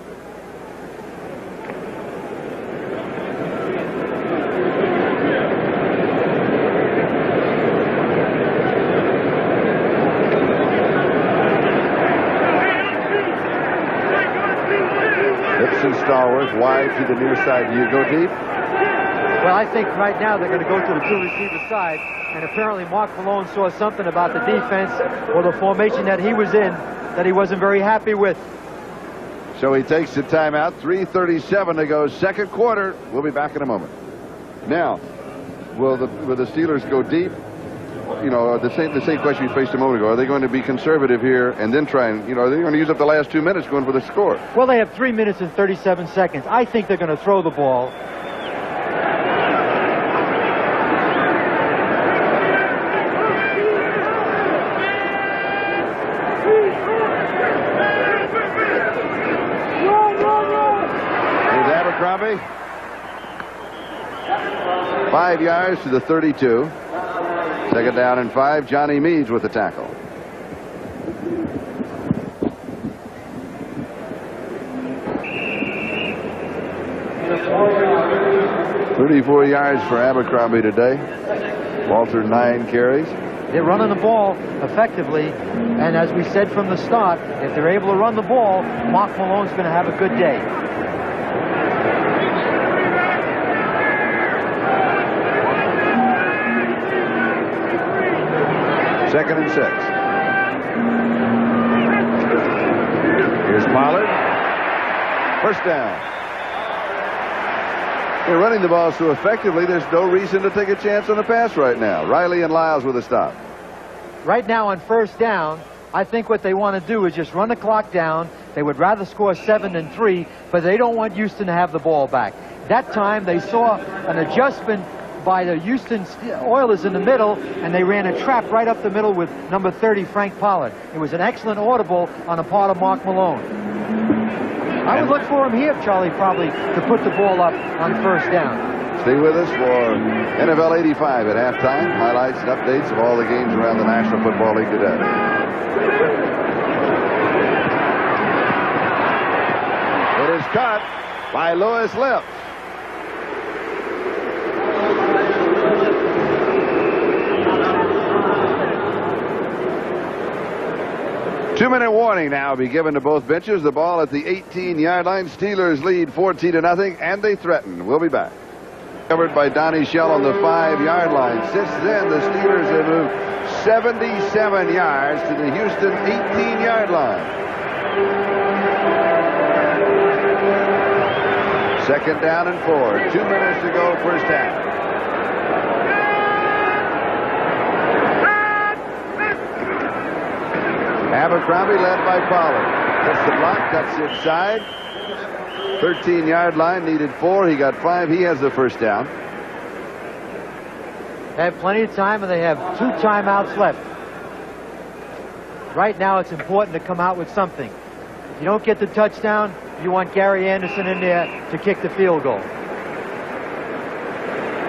Gibson, Stallworth, wide to the near side. Do you go deep? Well, I think right now they're going to go to the 2-receiver side, and apparently Mark Malone saw something about the defense or the formation that he was in that he wasn't very happy with. So he takes the timeout. 3:37 to go, 2nd quarter. We'll be back in a moment. Now, will the Steelers go deep? You know, the same question you faced a moment ago. Are they going to be conservative here and then try and, are they going to use up the last 2 minutes going for the score? Well, they have 3 minutes and 37 seconds. I think they're going to throw the ball. Here's Abercrombie. 5 yards to the 32. 2nd down and 5. Johnny Meads with the tackle. $34 yards for Abercrombie today. Walter 9 carries. They're running the ball effectively, and as we said from the start, if they're able to run the ball, Mark Malone's going to have a good day. Second and 6. Here's Pollard. First down. They're running the ball so effectively, there's no reason to take a chance on a pass right now. Riley and Lyles with a stop. Right now on first down, I think what they want to do is just run the clock down. They would rather score 7 than 3, but they don't want Houston to have the ball back. That time they saw an adjustment by the Houston Oilers in the middle, and they ran a trap right up the middle with number 30, Frank Pollard. It was an excellent audible on the part of Mark Malone. I would look for him here, Charlie, probably, to put the ball up on first down. Stay with us for NFL 85 at halftime. Highlights and updates of all the games around the National Football League today. It is caught by Louis Lips. Two-minute warning now will be given to both benches. The ball at the 18-yard line. Steelers lead 14-0, and they threaten. We'll be back. Covered by Donnie Shell on the 5-yard line. Since then, the Steelers have moved 77 yards to the Houston 18-yard line. 2nd down and 4. 2 minutes to go, first half. Abercrombie led by Pollard. Gets the block, cuts inside. 13-yard line, needed 4. He got 5. He has the first down. They have plenty of time, and they have 2 timeouts left. Right now, it's important to come out with something. If you don't get the touchdown, you want Gary Anderson in there to kick the field goal.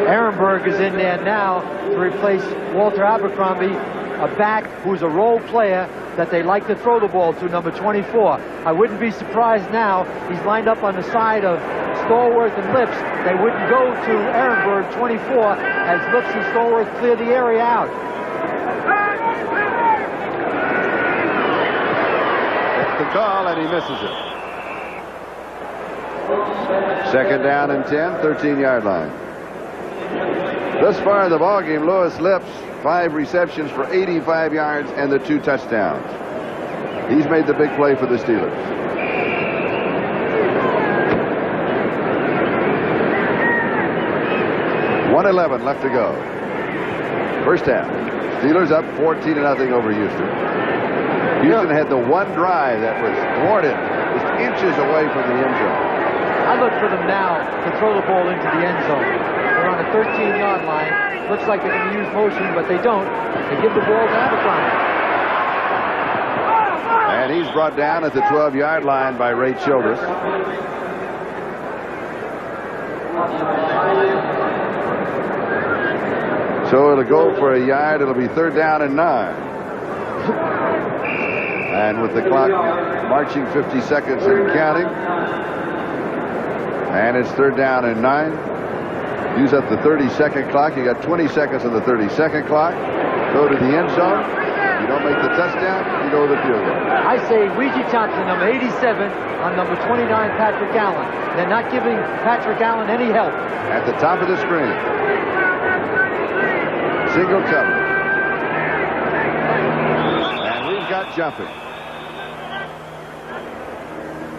Ehrenberg is in there now to replace Walter Abercrombie, a back who's a role player that they like to throw the ball to, number 24. I wouldn't be surprised now. He's lined up on the side of Stallworth and Lips. They wouldn't go to Ehrenberg, 24, as Lips and Stallworth clear the area out. That's the call, and he misses it. Second down and 10, 13-yard line. Thus far in the ballgame, Louis Lips, 5 receptions for 85 yards and the 2 touchdowns. He's made the big play for the Steelers. .111 left to go. First half. Steelers up 14-0 over Houston. Houston had the one drive that was thwarted just inches away from the end zone. I look for them now to throw the ball into the end zone. They're on a 13-yard line. Looks like they're going to use motion, but they don't. They give the ball to Abercrombie. And he's brought down at the 12-yard line by Ray Childress. So it'll go for a yard. It'll be 3rd down and 9. And with the clock marching 50 seconds and counting. And it's 3rd down and 9. Use up the 30-second clock. You got 20 seconds on the 30-second clock. Go to the end zone. You don't make the touchdown, you go to the field goal. I say Weegee Thompson, number 87, on number 29, Patrick Allen. They're not giving Patrick Allen any help. At the top of the screen. Single cover. And we've got jumping.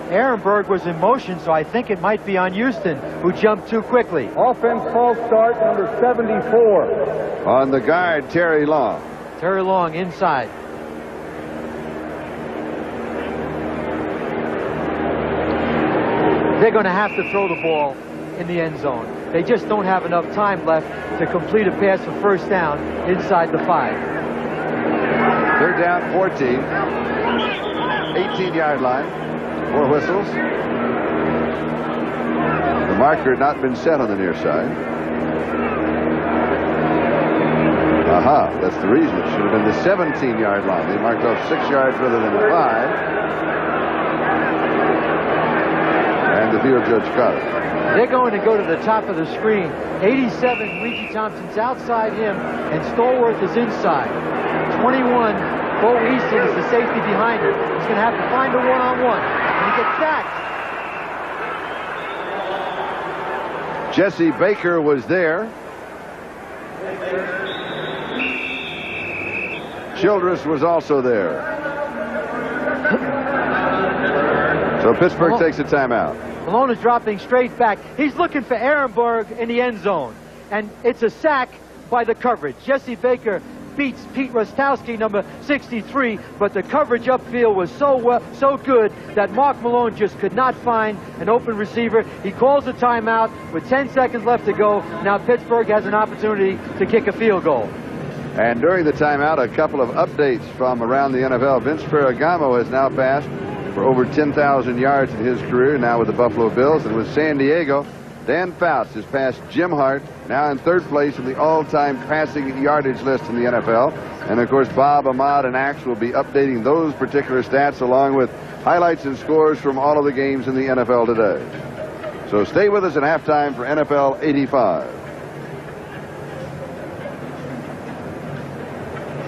Ehrenberg was in motion, so I think it might be on Houston, who jumped too quickly. Offense false start, number 74. On the guard, Terry Long. Terry Long inside. They're going to have to throw the ball in the end zone. They just don't have enough time left to complete a pass for first down inside the 5. 3rd down, 14. 18-yard line. 4 whistles. The marker had not been set on the near side. Aha, that's the reason. It should have been the 17-yard line. They marked off 6 yards rather than 5. And the field judge caught it. They're going to go to the top of the screen. 87, Weegee Thompson's outside him, and Stallworth is inside. 21, Bo Easton is the safety behind him. He's going to have to find a one-on-one. And he gets sacked. Jesse Baker was there. Childress was also there. So Pittsburgh takes a timeout. Malone is dropping straight back. He's looking for Ehrenberg in the end zone. And it's a sack by the coverage. Jesse Baker beats Pete Rostowski, number 63, but the coverage upfield was so good that Mark Malone just could not find an open receiver. He calls a timeout with 10 seconds left to go. Now Pittsburgh has an opportunity to kick a field goal. And during the timeout, a couple of updates from around the NFL. Vince Ferragamo has now passed for over 10,000 yards in his career, now with the Buffalo Bills. And with San Diego, Dan Fouts has passed Jim Hart, now in 3rd place in the all-time passing yardage list in the NFL. And, of course, Bob, Ahmad, and Axe will be updating those particular stats along with highlights and scores from all of the games in the NFL today. So stay with us at halftime for NFL 85.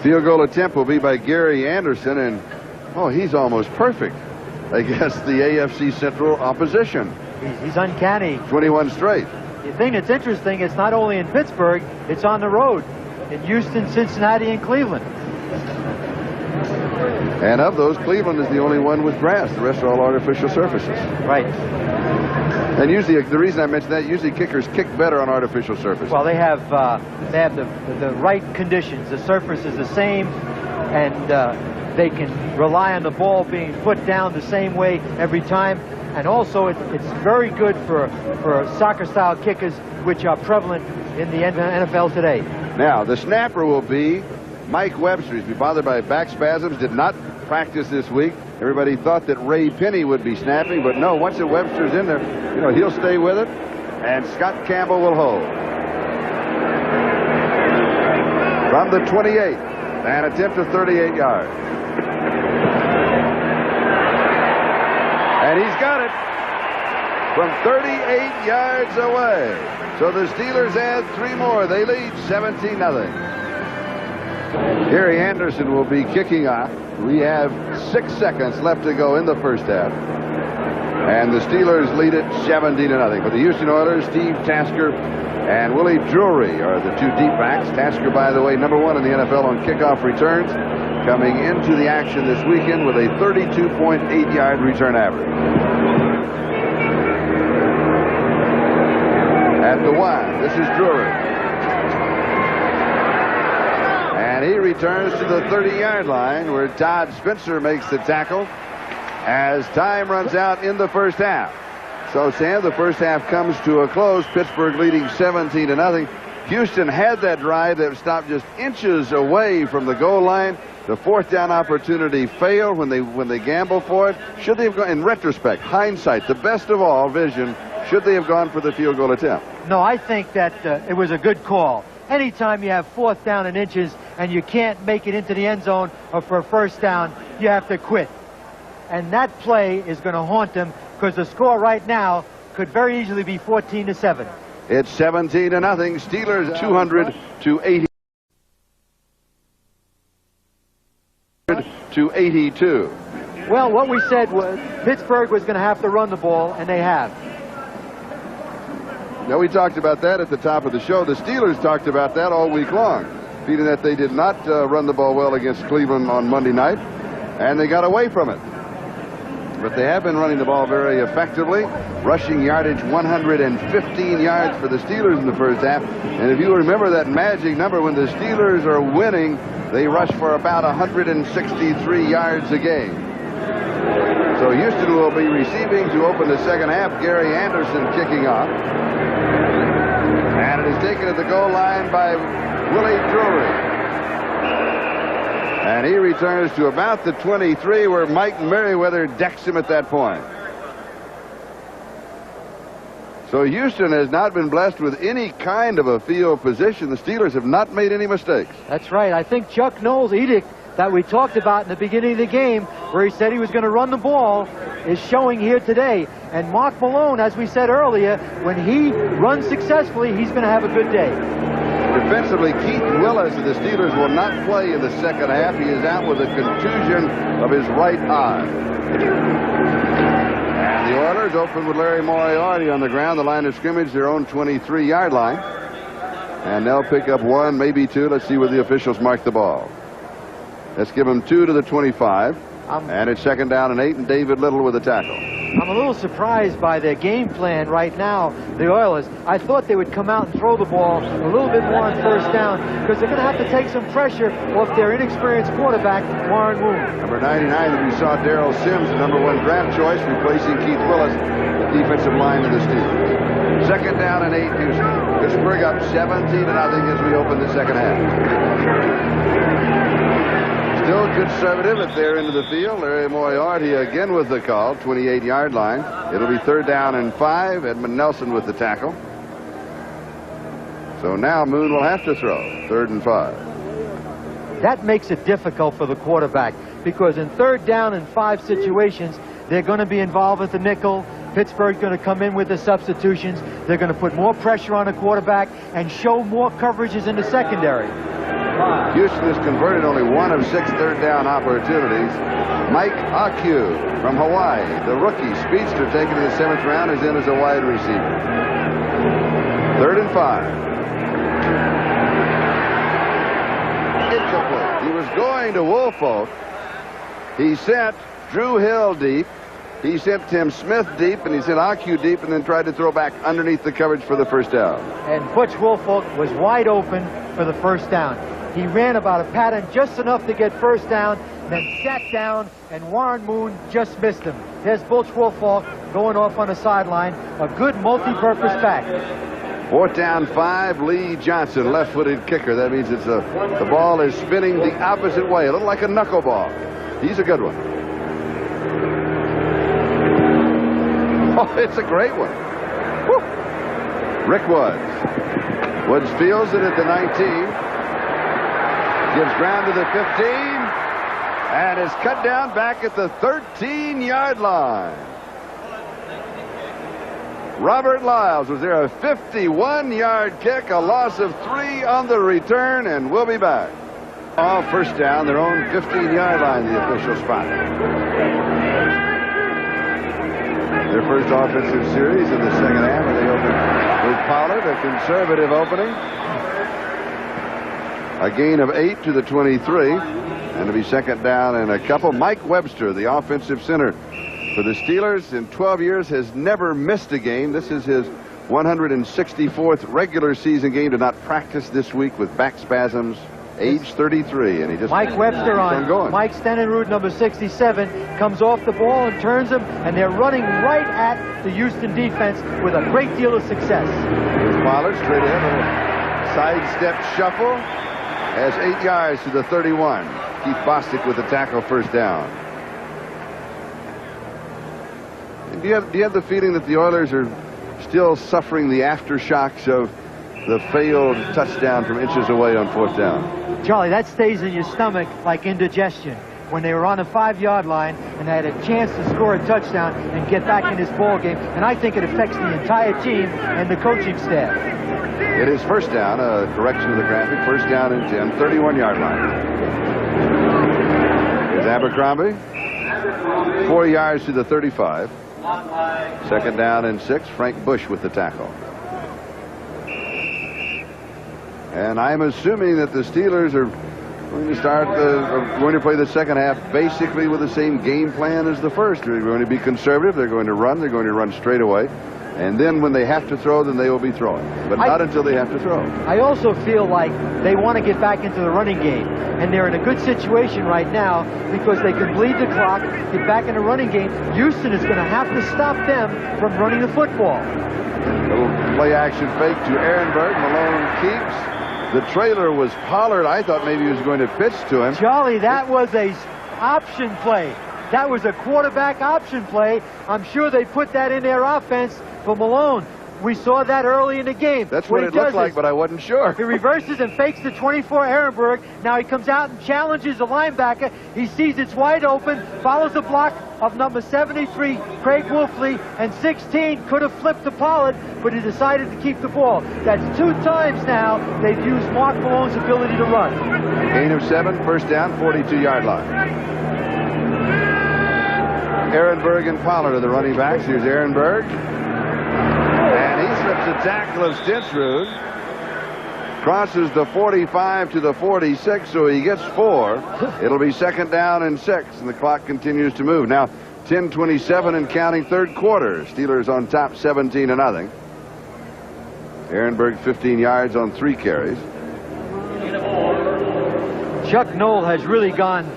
Field goal attempt will be by Gary Anderson, and, oh, he's almost perfect against the AFC Central opposition. He's uncanny. 21 straight. The thing that's interesting, it's not only in Pittsburgh, it's on the road in Houston, Cincinnati, and Cleveland. And of those, Cleveland is the only one with grass. The rest are all artificial surfaces. Right. And usually, the reason I mention that, usually kickers kick better on artificial surfaces. Well, they have the right conditions. The surface is the same, and they can rely on the ball being put down the same way every time. And also, it's very good for soccer-style kickers, which are prevalent in the NFL today. Now, the snapper will be Mike Webster. He's been bothered by back spasms, did not practice this week. Everybody thought that Ray Penny would be snapping, but no, once the Webster's in there, he'll stay with it, and Scott Campbell will hold. from the 28, an attempt of 38 yards. And he's got it from 38 yards away. So the Steelers add 3 more. They lead 17-0. Gary Anderson will be kicking off. We have 6 seconds left to go in the first half. And the Steelers lead it 17-0. But the Houston Oilers, Steve Tasker and Willie Drury are the 2 deep backs. Tasker, by the way, #1 in the NFL on kickoff returns, coming into the action this weekend with a 32.8-yard return average. At the 1, this is Drury. And he returns to the 30-yard line where Todd Spencer makes the tackle as time runs out in the first half. So, Sam, the first half comes to a close. Pittsburgh leading 17-0. Houston had that drive that stopped just inches away from the goal line. The 4th down opportunity failed when they gambled for it. Should they have gone, in retrospect, hindsight, the best of all vision, should they have gone for the field goal attempt? No, I think that it was a good call. Anytime you have 4th down and inches and you can't make it into the end zone or for a first down, you have to quit. And that play is going to haunt them because the score right now could very easily be 14-7. It's 17-0. Steelers 200 to 82. Well, what we said was Pittsburgh was going to have to run the ball, and they have. Now, we talked about that at the top of the show. The Steelers talked about that all week long, feeling that they did not run the ball well against Cleveland on Monday night, and they got away from it. But they have been running the ball very effectively. Rushing yardage, 115 yards for the Steelers in the first half. And if you remember that magic number, when the Steelers are winning, they rush for about 163 yards a game. So Houston will be receiving to open the second half. Gary Anderson kicking off. And it is taken at the goal line by Willie Drury. And he returns to about the 23 where Mike Merriweather decks him at that point. So Houston has not been blessed with any kind of a field position. The Steelers have not made any mistakes. That's right. I think Chuck Noll's edict that we talked about in the beginning of the game, where he said he was going to run the ball, is showing here today. And Mark Malone, as we said earlier, when he runs successfully, he's going to have a good day. Defensively, Keith Willis of the Steelers will not play in the second half. He is out with a contusion of his right eye. And the Oilers open with Larry Moriarty on the ground, the line of scrimmage, their own 23-yard line. And they'll pick up 1, maybe 2. Let's see where the officials mark the ball. Let's give them 2 to the 25. And it's 2nd down and 8, and David Little with a tackle. I'm a little surprised by their game plan right now, the Oilers. I thought they would come out and throw the ball a little bit more on first down because they're going to have to take some pressure off their inexperienced quarterback, Warren Moon. Number 99, we saw Darrell Sims, the #1 draft choice, replacing Keith Willis, the defensive line of the Steelers. 2nd down and 8, Houston. Pittsburgh up 17-0 as we open the second half. Still conservative at their end of the field. Larry Moriarty again with the call, 28-yard line. It'll be 3rd down and 5. Edmund Nelson with the tackle. So now Moon will have to throw, 3rd and 5. That makes it difficult for the quarterback because in 3rd down and 5 situations, they're going to be involved with the nickel. Pittsburgh's going to come in with the substitutions. They're going to put more pressure on the quarterback and show more coverages in the secondary. Houston has converted only 1 of 6 3rd down opportunities. Mike Aku from Hawaii, the rookie speedster taken in the 7th round, is in as a wide receiver. 3rd and 5. Incomplete. He was going to Woolfolk. He sent Drew Hill deep. He sent Tim Smith deep, and he sent Aku deep, and then tried to throw back underneath the coverage for the first down. And Butch Woolfolk was wide open for the first down. He ran about a pattern just enough to get first down, then sat down, and Warren Moon just missed him. There's Butch Woolfolk going off on the sideline, a good multi-purpose back. 4th down 5, Lee Johnson, left-footed kicker. That means it's the ball is spinning the opposite way, a little like a knuckleball. He's a good one. Oh, it's a great one. Woo. Rick Woods. Woods fields it at the 19. Gives ground to the 15 and is cut down back at the 13-yard line. Robert Lyles was there, a 51-yard kick, a loss of 3 on the return, and we'll be back. All first down, their own 15-yard line, the official spot. Their first offensive series in the second half, and they open with Pollard, a conservative opening. A gain of 8 to the 23, and to be second down and a couple. Mike Webster, the offensive center for the Steelers, in 12 years has never missed a game. This is his 164th regular season game. Did not practice this week with back spasms. Age 33, and he just Mike Webster on going. Mike Stenenrud, number 67, comes off the ball and turns him, and they're running right at the Houston defense with a great deal of success. Here's Pollard straight ahead, a sidestep shuffle, has 8 yards to the 31. Keith Bostic with the tackle, first down. Do you have the feeling that the Oilers are still suffering the aftershocks of the failed touchdown from inches away on 4th down? Charlie, that stays in your stomach like indigestion. When they were on the 5-yard line and they had a chance to score a touchdown and get back in this ball game, and I think it affects the entire team and the coaching staff. It is first down, a correction of the graphic, first down and 10, 31-yard line. Here's Abercrombie, 4 yards to the 35. Second down and 6, Frank Bush with the tackle. And I'm assuming that the Steelers are going to play the second half basically with the same game plan as the first. They're going to be conservative. They're going to run. They're going to run straight away. And then when they have to throw, then they will be throwing. But not until they have to throw. I also feel like they want to get back into the running game. And they're in a good situation right now because they can bleed the clock, get back in the running game. Houston is going to have to stop them from running the football. Little play action fake to Ehrenberg. Malone keeps. The trailer was Pollard. I thought maybe he was going to pitch to him. Charlie, that was a option play. That was a quarterback option play. I'm sure they put that in their offense for Malone. We saw that early in the game. That's what it looked like, but I wasn't sure. He reverses and fakes the 24 Ehrenberg. Now he comes out and challenges the linebacker. He sees it's wide open, follows the block of number 73, Craig Wolfley, and 16 could have flipped to Pollard, but he decided to keep the ball. That's 2 times now they've used Mark Malone's ability to run. Gain of 7, first down, 42-yard line. Ehrenberg and Pollard are the running backs. Here's Ehrenberg. And he slips a tackle of Stensrud. Crosses the 45 to the 46, so he gets 4. It'll be second down and 6, and the clock continues to move. Now, 10:27 and counting, third quarter. Steelers on top 17-0. Ehrenberg 15 yards on 3 carries. Chuck Noll has really gone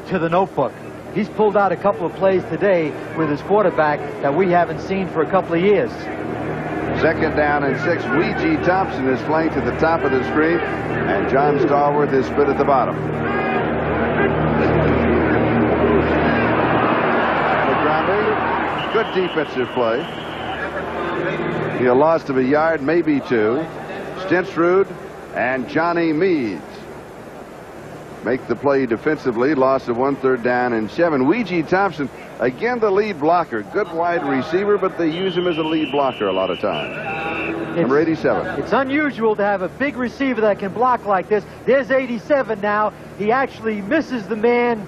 to the notebook. He's pulled out a couple of plays today with his quarterback that we haven't seen for a couple of years. Second down and 6. Weegee Thompson is flanked at the top of the screen, and John Stallworth is split at the bottom. Good defensive play. He lost of a yard, maybe 2. Stensrud and Johnny Meads make the play defensively. Loss of 1, third down and 7. Weegee Thompson, again the lead blocker. Good wide receiver, but they use him as a lead blocker a lot of times. Number 87. It's unusual to have a big receiver that can block like this. There's 87 now. He actually misses the man.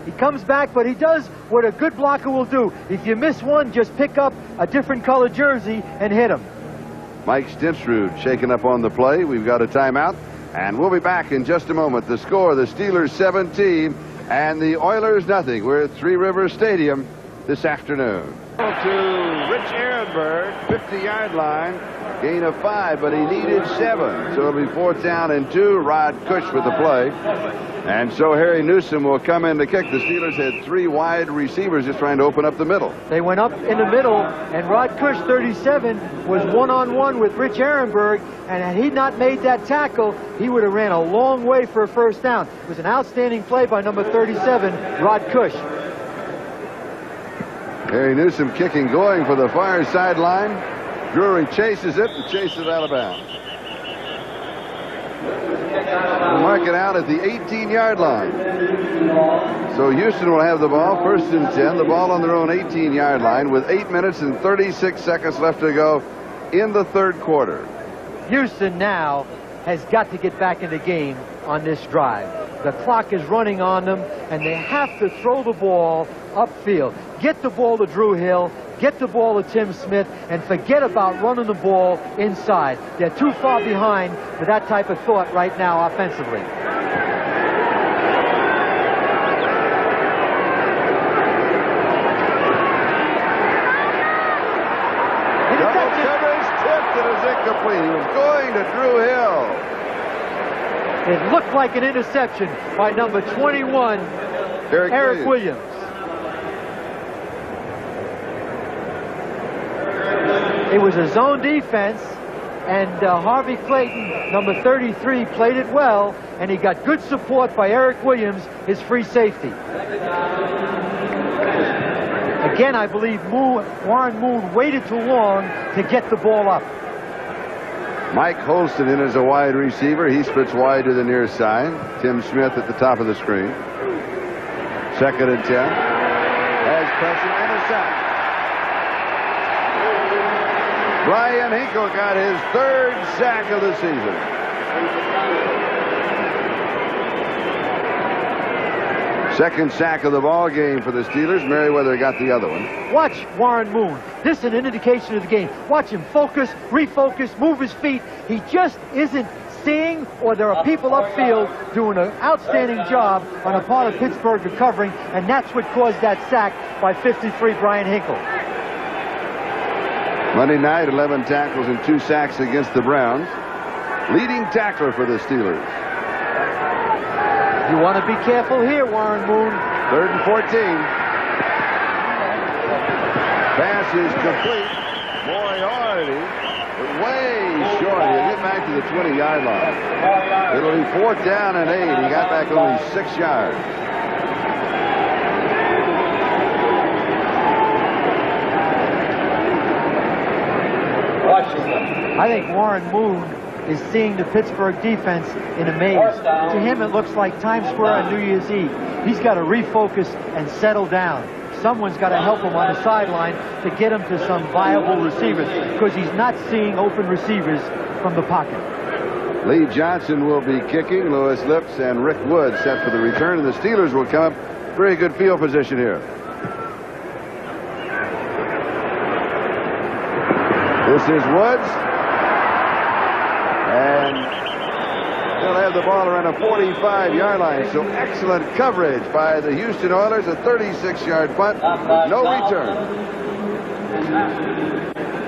He comes back, but he does what a good blocker will do. If you miss one, just pick up a different color jersey and hit him. Mike Stensrud shaken up on the play. We've got a timeout. And we'll be back in just a moment. The score, the Steelers 17 and the Oilers nothing. We're at Three Rivers Stadium this afternoon. To Rich Ehrenberg, 50-yard line. Gain of 5, but he needed 7. So it'll be 4th down and 2. Rod Cush with the play. And so Harry Newsom will come in to kick. The Steelers had 3 wide receivers just trying to open up the middle. They went up in the middle, and Rod Cush, 37, was one-on-one with Rich Ehrenberg, and had he not made that tackle, he would have ran a long way for a first down. It was an outstanding play by number 37, Rod Cush. Harry Newsom kicking, going for the far sideline. Drury chases it and chases it out of bounds. We'll mark it out at the 18-yard line. So Houston will have the ball, 1st and 10. The ball on their own 18-yard line with 8 minutes and 36 seconds left to go in the 3rd quarter. Houston now has got to get back in the game on this drive. The clock is running on them, and they have to throw the ball upfield. Get the ball to Drew Hill, get the ball to Tim Smith, and forget about running the ball inside. They're too far behind for that type of thought right now offensively. Double coverage tipped, and is incomplete. He was going to Drew Hill. It looked like an interception by number 21, Eric Williams. It was a zone defense, and Harvey Clayton, number 33, played it well, and he got good support by Eric Williams, his free safety. Again, I believe Warren Moon waited too long to get the ball up. Mike Holston in as a wide receiver. He splits wide to the near side. Tim Smith at the top of the screen. 2nd and 10. Has pressure and a sack. Brian Hinkle got his 3rd sack of the season. 2nd sack of the ball game for the Steelers. Merriweather got the other one. Watch Warren Moon. This is an indication of the game. Watch him focus, refocus, move his feet. He just isn't seeing, or there are people upfield doing an outstanding job on a part of Pittsburgh recovering, and that's what caused that sack by 53 Brian Hinkle. Monday night, 11 tackles and 2 sacks against the Browns. Leading tackler for the Steelers. You want to be careful here, Warren Moon. 3rd and 14. Pass is complete. Moriarty, way short. He'll get back to the 20-yard line. It'll be 4th down and 8. He got back only 6 yards. I think Warren Moon is seeing the Pittsburgh defense in a maze. To him, it looks like Times Square on New Year's Eve. He's got to refocus and settle down. Someone's got to help him on the sideline to get him to some viable receivers, because he's not seeing open receivers from the pocket. Lee Johnson will be kicking. Lewis Lips and Rick Wood set for the return, and the Steelers will come up. Very good field position here. This is Woods. And they'll have the ball around a 45-yard line. So excellent coverage by the Houston Oilers. A 36-yard punt. No return.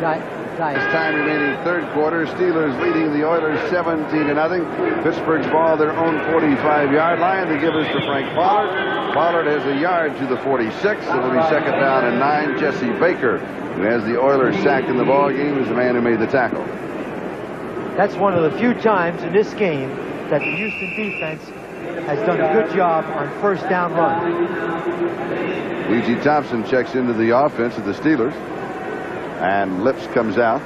Time remaining 3rd quarter. Steelers leading the Oilers 17-0. Pittsburgh's ball their own 45-yard line. The givers to Frank Pollard. Pollard has a yard to the 46. It'll be 2nd down and 9. Jesse Baker, who has the Oilers sacked in the ball game, is the man who made the tackle. That's one of the few times in this game that the Houston defense has done a good job on 1st down run. E.G. Thompson checks into the offense of the Steelers, and Lips comes out.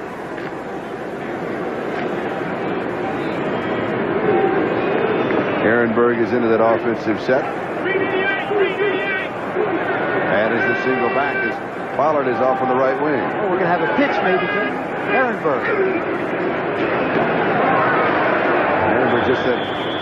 Ehrenberg is into that offensive set. And as the single back, as Pollard is off on the right wing. Oh, we're going to have a pitch maybe to Ehrenberg. Just a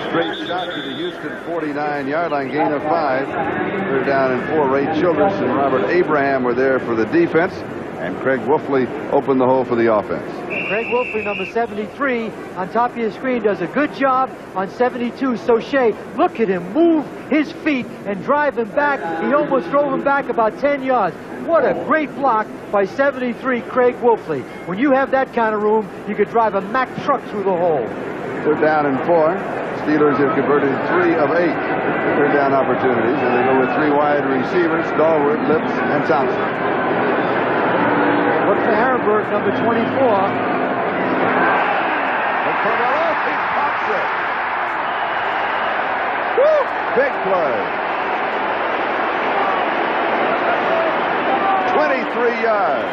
straight shot to the Houston 49-yard line, gain of 5. 3rd down and 4. Ray Childress and Robert Abraham were there for the defense, and Craig Wolfley opened the hole for the offense. Craig Wolfley, number 73, on top of your screen, does a good job on 72. Soche, look at him move his feet and drive him back. He almost drove him back about 10 yards. What a great block by 73 Craig Wolfley. When you have that kind of room, you could drive a Mack truck through the hole. 3rd down and 4. Steelers have converted 3 of 8 3rd down opportunities, and they go with 3 wide receivers: Stallworth, Lips, and Thompson. Look for Ehrenberg, number 24. And Carmelo, he pops it. Woo! Big play. 23 yards.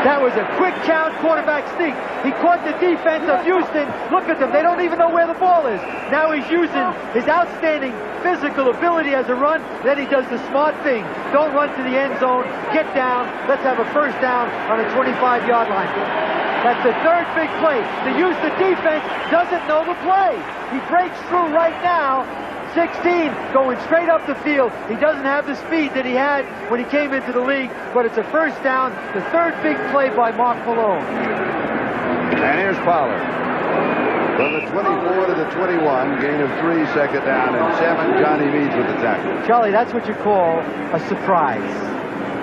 That was a quick count quarterback sneak. He caught the defense of Houston. Look at them. They don't even know where the ball is. Now he's using his outstanding physical ability as a run. Then he does the smart thing. Don't run to the end zone. Get down. Let's have a first down on a 25-yard line. That's the third big play. The Houston defense doesn't know the play. He breaks through right now. 16 going straight up the field. He doesn't have the speed that he had when he came into the league, but it's a first down. The third big play by Mark Malone. And here's Pollard. From the 24 to the 21, gain of 3, second down and 7. Johnny Meads with the tackle. Charlie, that's what you call a surprise.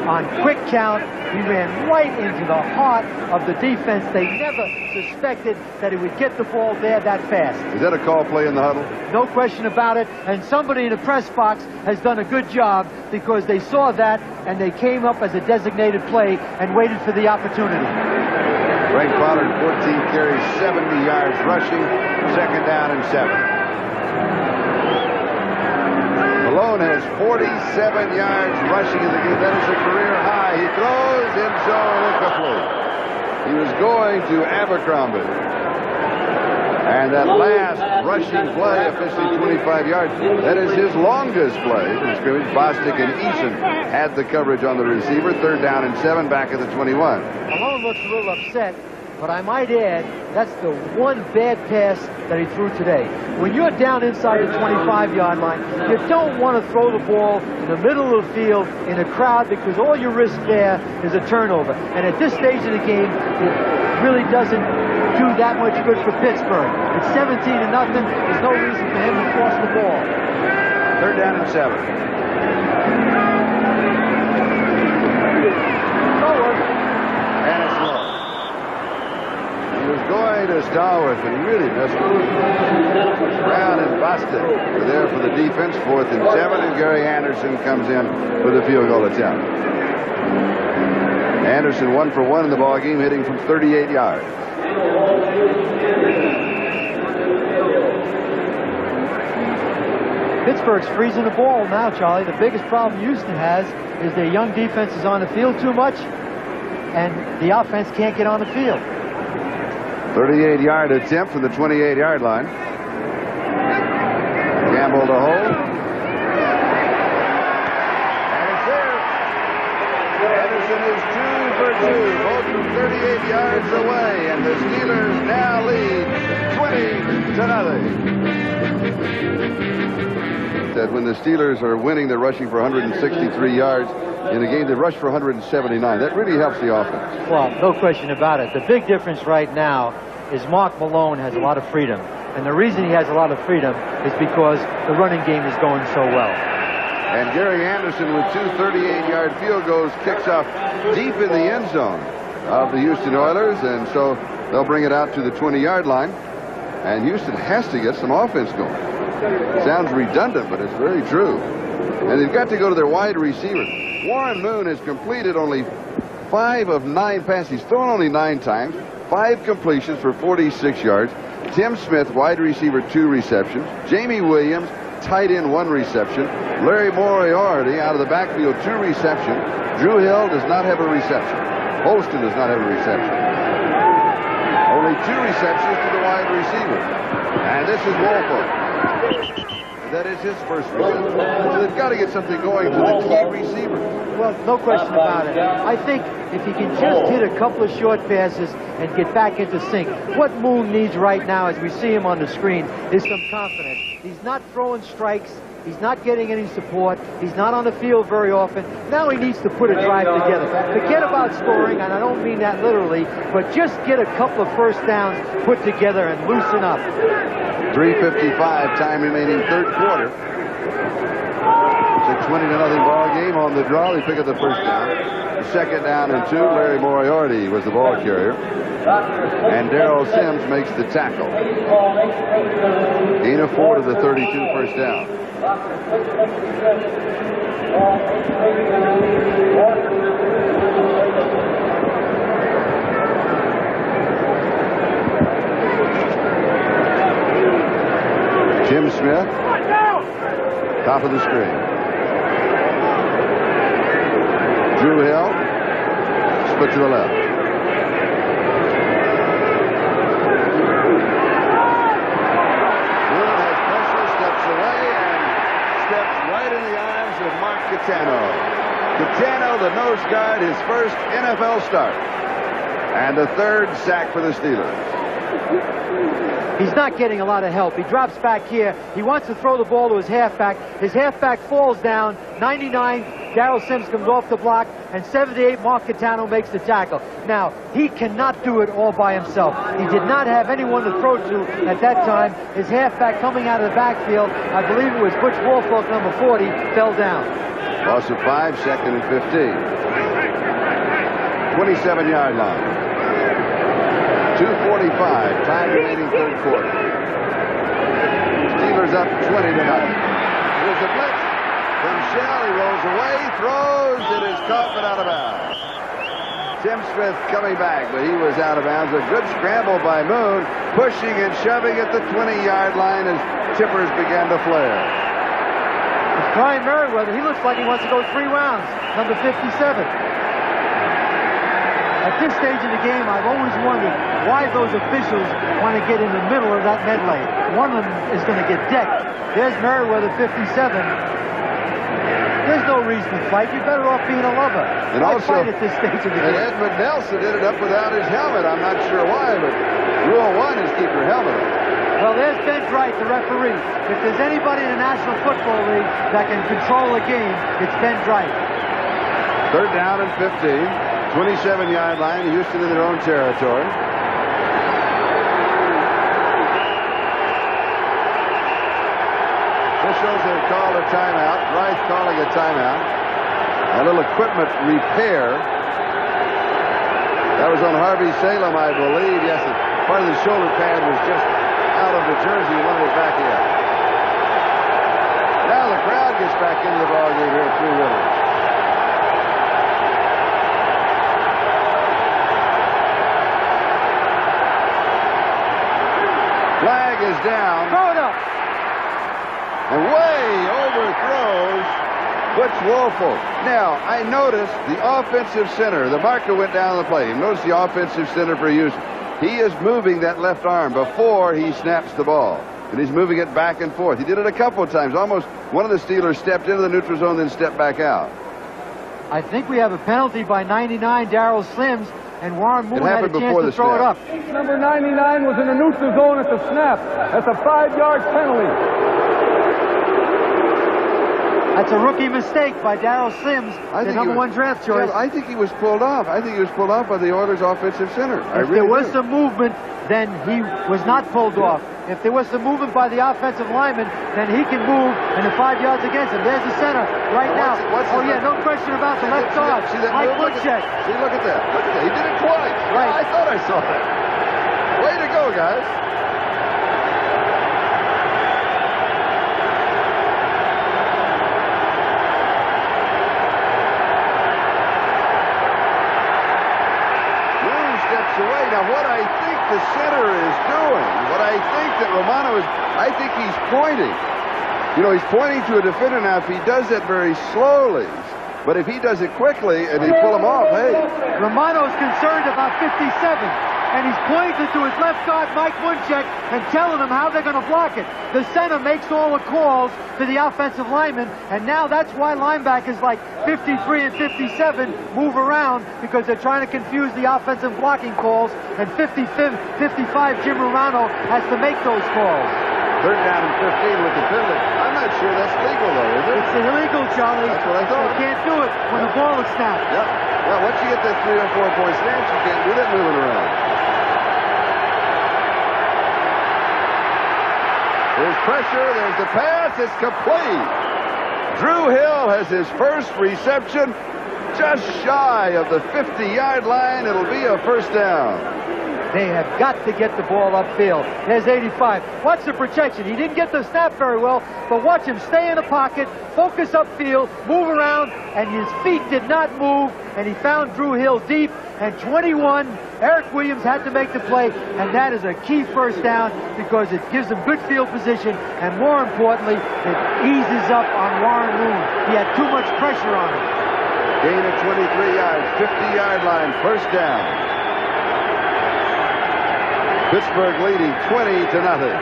On quick count, he ran right into the heart of the defense. They never suspected that he would get the ball there that fast. Is that a call play in the huddle? No question about it. And somebody in the press box has done a good job because they saw that and they came up as a designated play and waited for the opportunity. Frank Pollard, 14 carries, 70 yards rushing, second down and 7. Malone has 47 yards rushing in the game. That is a career high. He throws in zone incomplete. He was going to Abercrombie. And that last rushing play, officially 25 yards, that is his longest play in scrimmage. Bostic and Eason had the coverage on the receiver. Third down and 7, back at the 21. Malone looks a little upset, but I might add, that's the one bad pass that he threw today. When you're down inside the 25-yard line, you don't want to throw the ball in the middle of the field in a crowd because all you risk there is a turnover. And at this stage of the game, it really doesn't do that much good for Pittsburgh. It's 17-0. There's no reason for him to force the ball. Third down and 7. And it's low. He was going to Stallworth, but he really missed it. Brown and Bostic are there for the defense. 4th and 7, and Gary Anderson comes in for the field goal attempt. Anderson 1 for 1 in the ball game, hitting from 38 yards. Pittsburgh's freezing the ball now, Charlie. The biggest problem Houston has is their young defense is on the field too much, and the offense can't get on the field. 38-yard attempt from the 28-yard line. Gamble to hold. And it's there. Anderson is 2 for 2, both from 38 yards away, and the Steelers now lead 20-0. That when the Steelers are winning, they're rushing for 163 yards. In a game, they rush for 179. That really helps the offense. Well, no question about it. The big difference right now is Mark Malone has a lot of freedom. And the reason he has a lot of freedom is because the running game is going so well. And Gary Anderson with 2 38-yard field goals kicks off deep in the end zone of the Houston Oilers. And so they'll bring it out to the 20-yard line. And Houston has to get some offense going. Sounds redundant, but it's very true. And they've got to go to their wide receiver. Warren Moon has completed only 5 of 9 passes. He's thrown only 9 times. 5 completions for 46 yards. Tim Smith, wide receiver, 2 receptions. Jamie Williams, tight end, 1 reception. Larry Moriarty out of the backfield, 2 receptions. Drew Hill does not have a reception. Holston does not have a reception. Only 2 receptions to the wide receiver. And this is Wolford. That is his first reception. So they've got to get something going to the key receiver. Well, no question about it. I think if he can just hit a couple of short passes and get back into sync, what Moon needs right now, as we see him on the screen, is some confidence. He's not throwing strikes. He's not getting any support. He's not on the field very often. Now he needs to put a drive together. Forget about scoring, and I don't mean that literally, but just get a couple of first downs put together and loosen up. 3:55, time remaining, third quarter. It's a 20-0 ball game on the draw. They pick up the first down. Second down and 2. Larry Moriarty was the ball carrier. And Darrell Sims makes the tackle. Gain of 4 to the 32, first down. Tim Smith, top of the screen. Drew Hill, split to the left. in the arms of Mark Catano. Catano, the nose guard, his first NFL start. And the third sack for the Steelers. He's not getting a lot of help. He drops back here. He wants to throw the ball to his halfback. His halfback falls down. 99, Darrell Sims comes off the block, and 78, Mark Catano makes the tackle. Now, he cannot do it all by himself. He did not have anyone to throw to at that time. His halfback coming out of the backfield, I believe it was Butch Woolfolk, number 40, fell down. Loss of 5, second and 15. 27-yard line. 2:45, time remaining third quarter. Steelers up 20 to nothing. Here's the blitz from Shell. He rolls away, throws, it is caught but out of bounds. Tim Smith coming back, but he was out of bounds. A good scramble by Moon, pushing and shoving at the 20-yard line as chippers began to flare. It's Brian Merriweather. He looks like he wants to go 3 rounds, number 57. At this stage of the game, I've always wondered why those officials want to get in the middle of that medley. One of them is going to get decked. There's Merriweather, 57. There's no reason to fight. You're better off being a lover. And Why also, fight at this stage of the game? Edmund Nelson ended up without his helmet. I'm not sure why, but rule 1 is keep your helmet on. Well, there's Ben Wright, the referee. If there's anybody in the National Football League that can control a game, it's Ben Wright. Third down and 15. 27-yard line, Houston in their own territory. Officials have called a timeout. Wright calling a timeout. A little equipment repair. That was on Harvey Salem, I believe. Yes, part of the shoulder pad was just out of the jersey. He wanted it back in. Now the crowd gets back into the ballgame here at Three Rivers. Flag is down. Throw it up. And way overthrows Butch Woolfolk. Now, I noticed the offensive center. The marker went down the play. Notice the offensive center for Houston. He is moving that left arm before he snaps the ball. And he's moving it back and forth. He did it a couple of times. Almost one of the Steelers stepped into the neutral zone, then stepped back out. I think we have a penalty by 99, Darrell Sims, and Warren Moon had a chance to throw it up. Number 99 was in the neutral zone at the snap. That's a 5-yard penalty. That's a rookie mistake by Darrell Sims, the number 1 draft choice. Yeah, I think he was pulled off. I think he was pulled off by the Oilers' offensive center. If there was some movement, then he was not pulled off. If there was some movement by the offensive lineman, then he can move and the 5 yards against him. There's the center right now. Oh, yeah, no question about the left guard. Mike Munchak. See, look at that. Look at that. He did it twice. Right. Yeah, I thought I saw that. Way to go, guys. Away. Now, what I think the center is doing, what I think that Romano is, I think he's pointing. You know, he's pointing to a defender. Now, if he does that very slowly, but if he does it quickly and he pull him off, hey. Romano's concerned about 57, and he's pointing to his left guard, Mike Munchak, and telling him how they're going to block it. The center makes all the calls to the offensive lineman, and now that's why linebackers like 53 and 57 move around, because they're trying to confuse the offensive blocking calls, and 55, Jim Romano has to make those calls. Third down and 15 with the penalty. I'm not sure that's legal, though, is it? It's illegal, Charlie. That's what I thought. You can't do it when the ball is snapped. Yep. Well, once you get that 3 or 4 point snatch, you can't do that moving around. There's pressure. There's the pass. It's complete. Drew Hill has his first reception just shy of the 50-yard line. It'll be a first down. They have got to get the ball upfield. There's 85. Watch the protection. He didn't get the snap very well, but watch him stay in the pocket, focus upfield, move around, and his feet did not move, and he found Drew Hill deep, and 21, Eric Williams had to make the play, and that is a key first down because it gives him good field position, and more importantly, it eases up on Warren Moon. He had too much pressure on him. Gain of 23 yards, 50-yard line, first down. Pittsburgh leading 20 to nothing.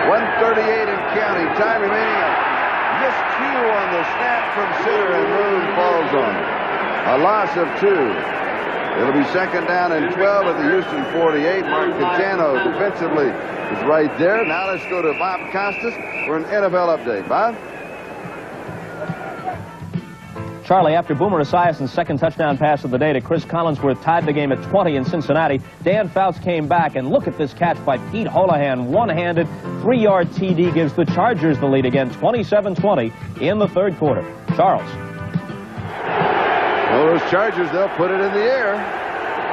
1:38 and counting. Time remaining. A miss cue on the snap from center, and Moon falls on it. A loss of 2. It'll be second down and 12 at the Houston 48. Mark Catano defensively is right there. Now let's go to Bob Costas for an NFL update. Bob? Charlie, after Boomer Esiason's second touchdown pass of the day to Chris Collinsworth tied the game at 20 in Cincinnati, Dan Fouts came back, and look at this catch by Pete Holohan, one-handed, 3-yard TD gives the Chargers the lead again, 27-20 in the third quarter. Charles. Well, those Chargers, they'll put it in the air.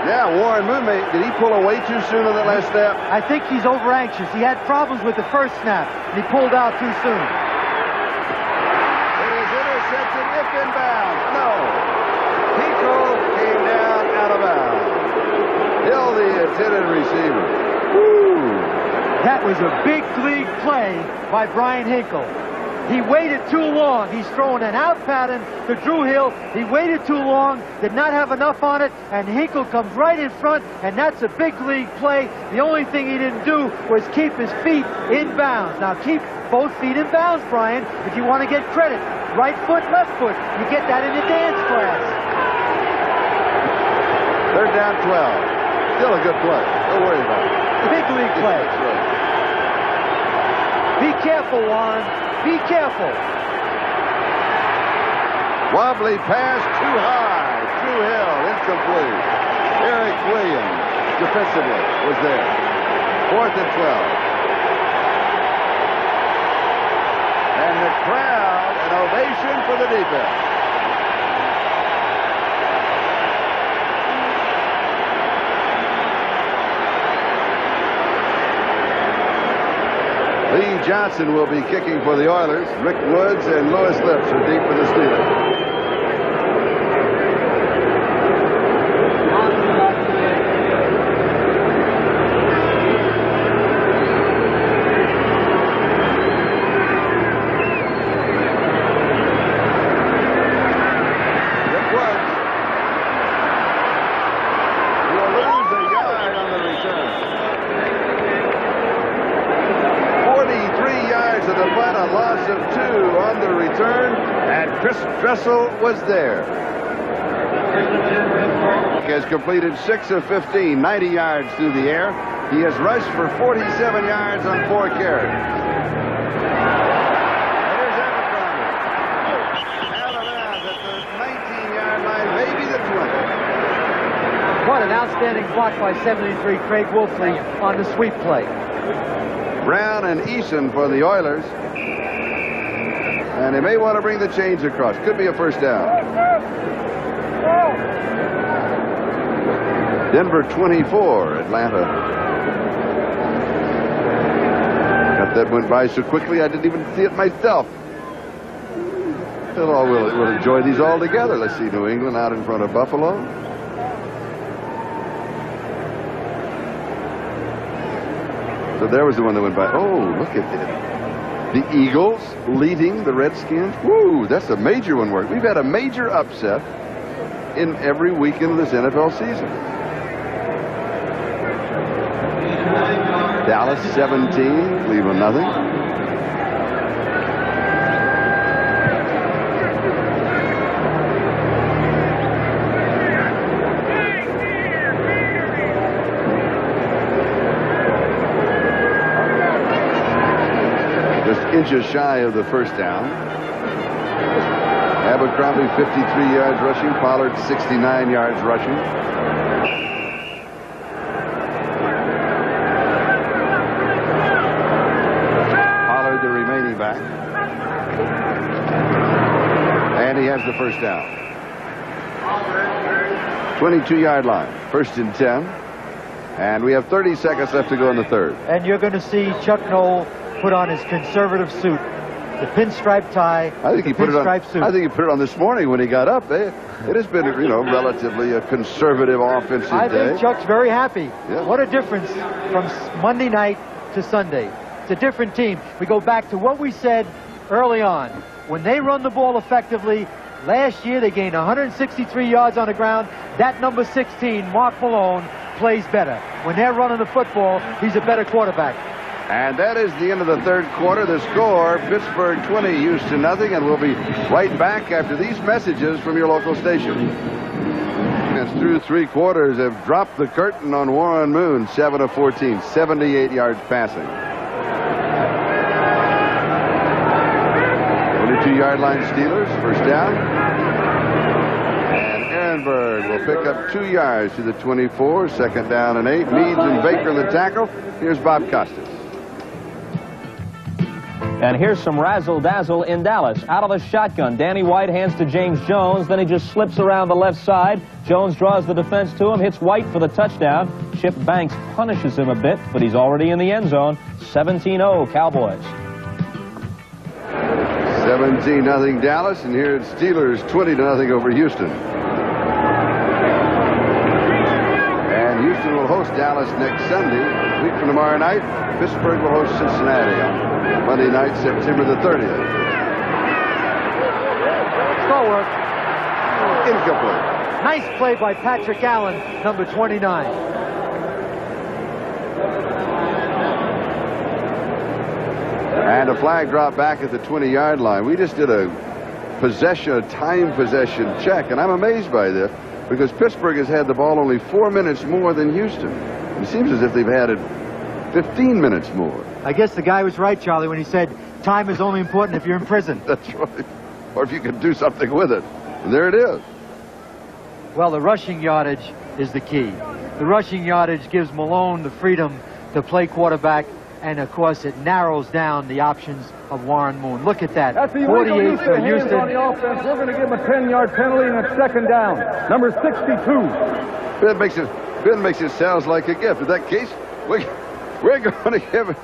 Yeah, Warren Moon, did he pull away too soon on that last snap? I think he's over-anxious. He had problems with the first snap, and he pulled out too soon. It is intercepted if inbound. No. Pico came down out of bounds. Hill, the intended receiver. Woo. That was a big league play by Brian Hinkle. He waited too long. He's throwing an out pattern to Drew Hill. He waited too long, did not have enough on it, and Hinkle comes right in front, and that's a big league play. The only thing he didn't do was keep his feet in bounds. Now keep both feet in bounds, Brian, if you want to get credit. Right foot, left foot. You get that in the dance class. Third down 12. Still a good play. Don't worry about it. Big league play. Be careful, Warren. Be careful. Wobbly pass too high. Drew Hill, incomplete. Eric Williams, defensively, was there. 4th and 12. And the crowd, an ovation for the defense. Lee Johnson will be kicking for the Oilers. Rick Woods and Louis Lips are deep for the Steelers. Rick Woods will lose a yard on the return. 43 yards of the punt, a loss of 2 on the return, and Chris Dressel was there. He has completed 6 of 15, 90 yards through the air. He has rushed for 47 yards on 4 carries. Here's Abercrombie. Out of bounds at the 19-yard line, maybe the 20. What an outstanding block by 73 Craig Wolfley on the sweep play. Brown and Eason for the Oilers. And they may want to bring the chains across. Could be a first down. Denver 24, Atlanta. That went by so quickly I didn't even see it myself. We'll enjoy these all together. Let's see New England out in front of Buffalo. So there was the one that went by. Oh, look at that. The Eagles leading the Redskins. Woo, that's a major one. We've had a major upset in every weekend of this NFL season. Dallas 17, Cleveland nothing. Inches shy of the first down. Abercrombie 53 yards rushing. Pollard 69 yards rushing. Pollard the remaining back. And he has the first down. 22-yard line. 1st and 10. And we have 30 seconds left to go in the third. And you're going to see Chuck Noll put on his conservative suit, the pinstripe tie. I think he put it on. Suit. I think he put it on this morning when he got up. It has been, relatively a conservative offensive day. I think Chuck's very happy. Yeah. What a difference from Monday night to Sunday. It's a different team. We go back to what we said early on. When they run the ball effectively, last year they gained 163 yards on the ground. That number 16, Mark Malone, plays better. When they're running the football, he's a better quarterback. And that is the end of the third quarter. The score, Pittsburgh 20, Houston nothing. And we'll be right back after these messages from your local station. It's through three quarters have dropped the curtain on Warren Moon, 7 of 14, 78 yards passing. 22-yard line Steelers, first down. And Ehrenberg will pick up 2 yards to the 24, second down and 8. Meads and Baker in the tackle. Here's Bob Costas. And here's some razzle-dazzle in Dallas. Out of the shotgun, Danny White hands to James Jones. Then he just slips around the left side. Jones draws the defense to him, hits White for the touchdown. Chip Banks punishes him a bit, but he's already in the end zone. 17-0 Cowboys. 17-0 Dallas, and here it's Steelers 20-0 over Houston. And Houston will host Dallas next Sunday. A week from tomorrow night, Pittsburgh will host Cincinnati on Monday night, September the 30th. Stallworth. Incomplete. Nice play by Patrick Allen, number 29. And a flag drop back at the 20-yard line. We just did a time possession check, and I'm amazed by this because Pittsburgh has had the ball only 4 minutes more than Houston. It seems as if they've had it 15 minutes more. I guess the guy was right, Charlie, when he said time is only important if you're in prison. That's right. Or if you can do something with it. And there it is. Well, the rushing yardage is the key. The rushing yardage gives Malone the freedom to play quarterback, and of course it narrows down the options of Warren Moon. Look at that. That's the 48 for Houston. On the offense. We're going to give him a 10-yard penalty and a second down. Number 62. Ben makes it sound like a gift. In that case, we're going to give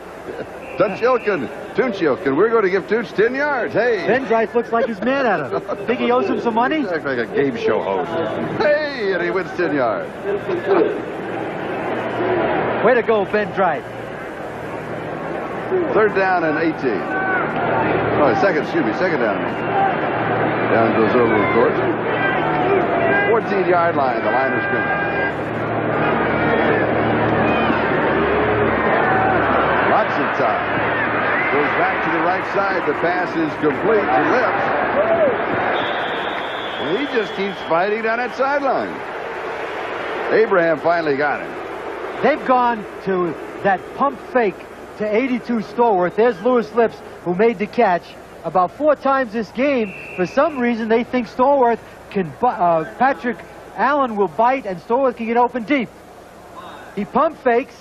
Tunchilkin, we're going to give Tooch 10 yards. Hey. Ben Dright looks like he's mad at him. Think he owes him some money? He acts like a game show host. Hey, and he wins 10 yards. Way to go, Ben Dright. Third down and 18. Oh, second down. Down goes over, of course. 14-yard line, the line of scrimmage. Lots of time. Goes back to the right side. The pass is complete to Lips. And he just keeps fighting down that sideline. Abraham finally got him. They've gone to that pump fake to 82 Stallworth. There's Lewis Lips, who made the catch about 4 times this game. For some reason, they think Stallworth can, Patrick Allen will bite, and Stallworth can get open deep. He pump fakes,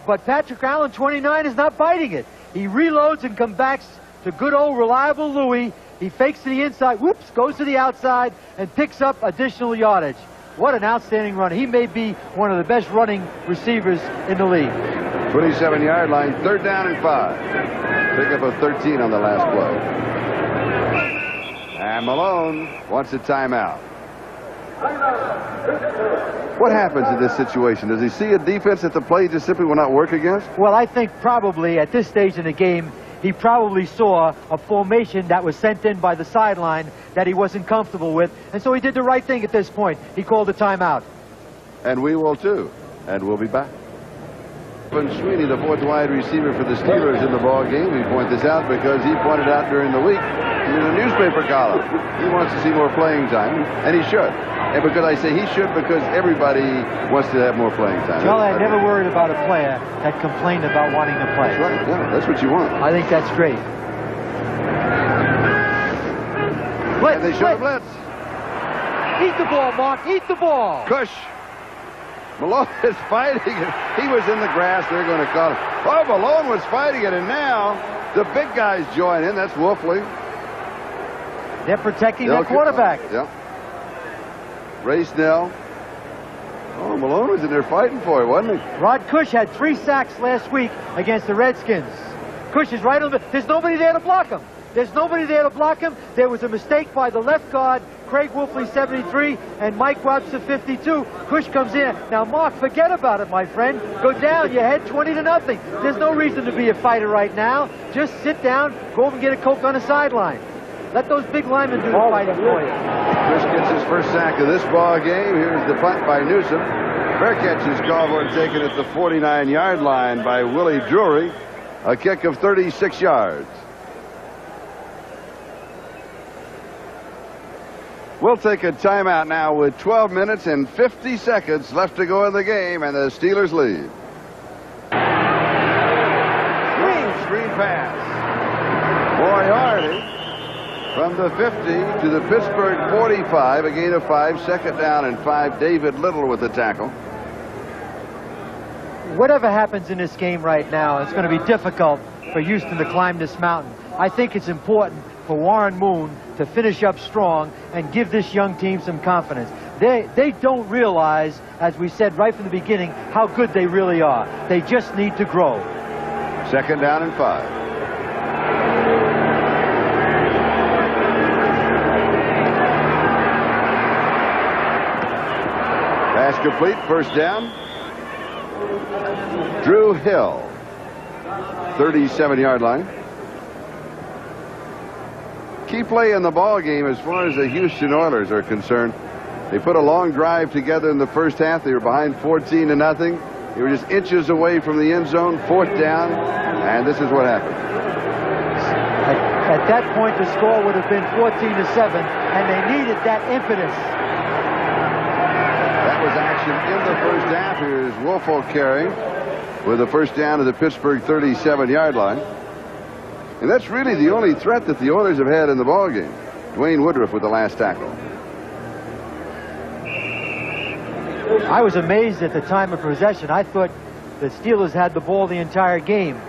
but Patrick Allen, 29, is not biting it. He reloads and comes back to good old reliable Louis. He fakes to the inside, whoops, goes to the outside, and picks up additional yardage. What an outstanding run. He may be one of the best running receivers in the league. 27-yard line, third down and 5. Pick up a 13 on the last play. And Malone wants a timeout. What happens in this situation? Does he see a defense that the play just simply will not work against? Well, I think probably at this stage in the game, he probably saw a formation that was sent in by the sideline that he wasn't comfortable with, and so he did the right thing at this point. He called a timeout. And we will too. And we'll be back. Sweeney, the 4th wide receiver for the Steelers in the ball game. We point this out because he pointed out during the week in a newspaper column he wants to see more playing time, and he should. And because I say he should, because everybody wants to have more playing time. Charlie, I never worried about a player that complained about wanting to play. That's right. Yeah, that's what you want. I think that's great. Blitz, And they show the blitz. Eat the ball, Mark. Eat the ball. Cush. Malone is fighting it. He was in the grass. They're going to call it. Oh, Malone was fighting it, and now the big guys join in. That's Wolfley. They're protecting their quarterback. Yeah. Ray Snell. Oh, Malone was in there fighting for it, wasn't he? Rod Cush had 3 sacks last week against the Redskins. Cush is right on the... There's nobody there to block him. There's nobody there to block him. There was a mistake by the left guard, Craig Wolfley, 73, and Mike Webster, 52. Cush comes in. Now, Mark, forget about it, my friend. Go down. You're ahead 20-0. There's no reason to be a fighter right now. Just sit down, go over and get a Coke on the sideline. Let those big linemen do the fighting for you. Cush gets his first sack of this ball game. Here's the punt by Newsom. Fair catch is called for and taken at the 49-yard line by Willie Drury. A kick of 36 yards. We'll take a timeout now with 12 minutes and 50 seconds left to go in the game, and the Steelers lead. Screen pass. Moriarty from the 50 to the Pittsburgh 45, a gain of 5, 2nd down and 5. David Little with the tackle. Whatever happens in this game right now, it's going to be difficult for Houston to climb this mountain. I think it's important for Warren Moon to finish up strong and give this young team some confidence. They don't realize, as we said right from the beginning, how good they really are. They just need to grow. 2nd down and 5. Pass complete, 1st down. Drew Hill, 37-yard line. Key play in the ball game as far as the Houston Oilers are concerned. They put a long drive together in the first half. They were behind 14-0. They were just inches away from the end zone, 4th down, and this is what happened. At that point, the score would have been 14-7, and they needed that impetus. That was action in the first half. Here's Woelfel carrying with a 1st down to the Pittsburgh 37-yard line. And that's really the only threat that the Oilers have had in the ballgame. Dwayne Woodruff with the last tackle. I was amazed at the time of possession. I thought the Steelers had the ball the entire game.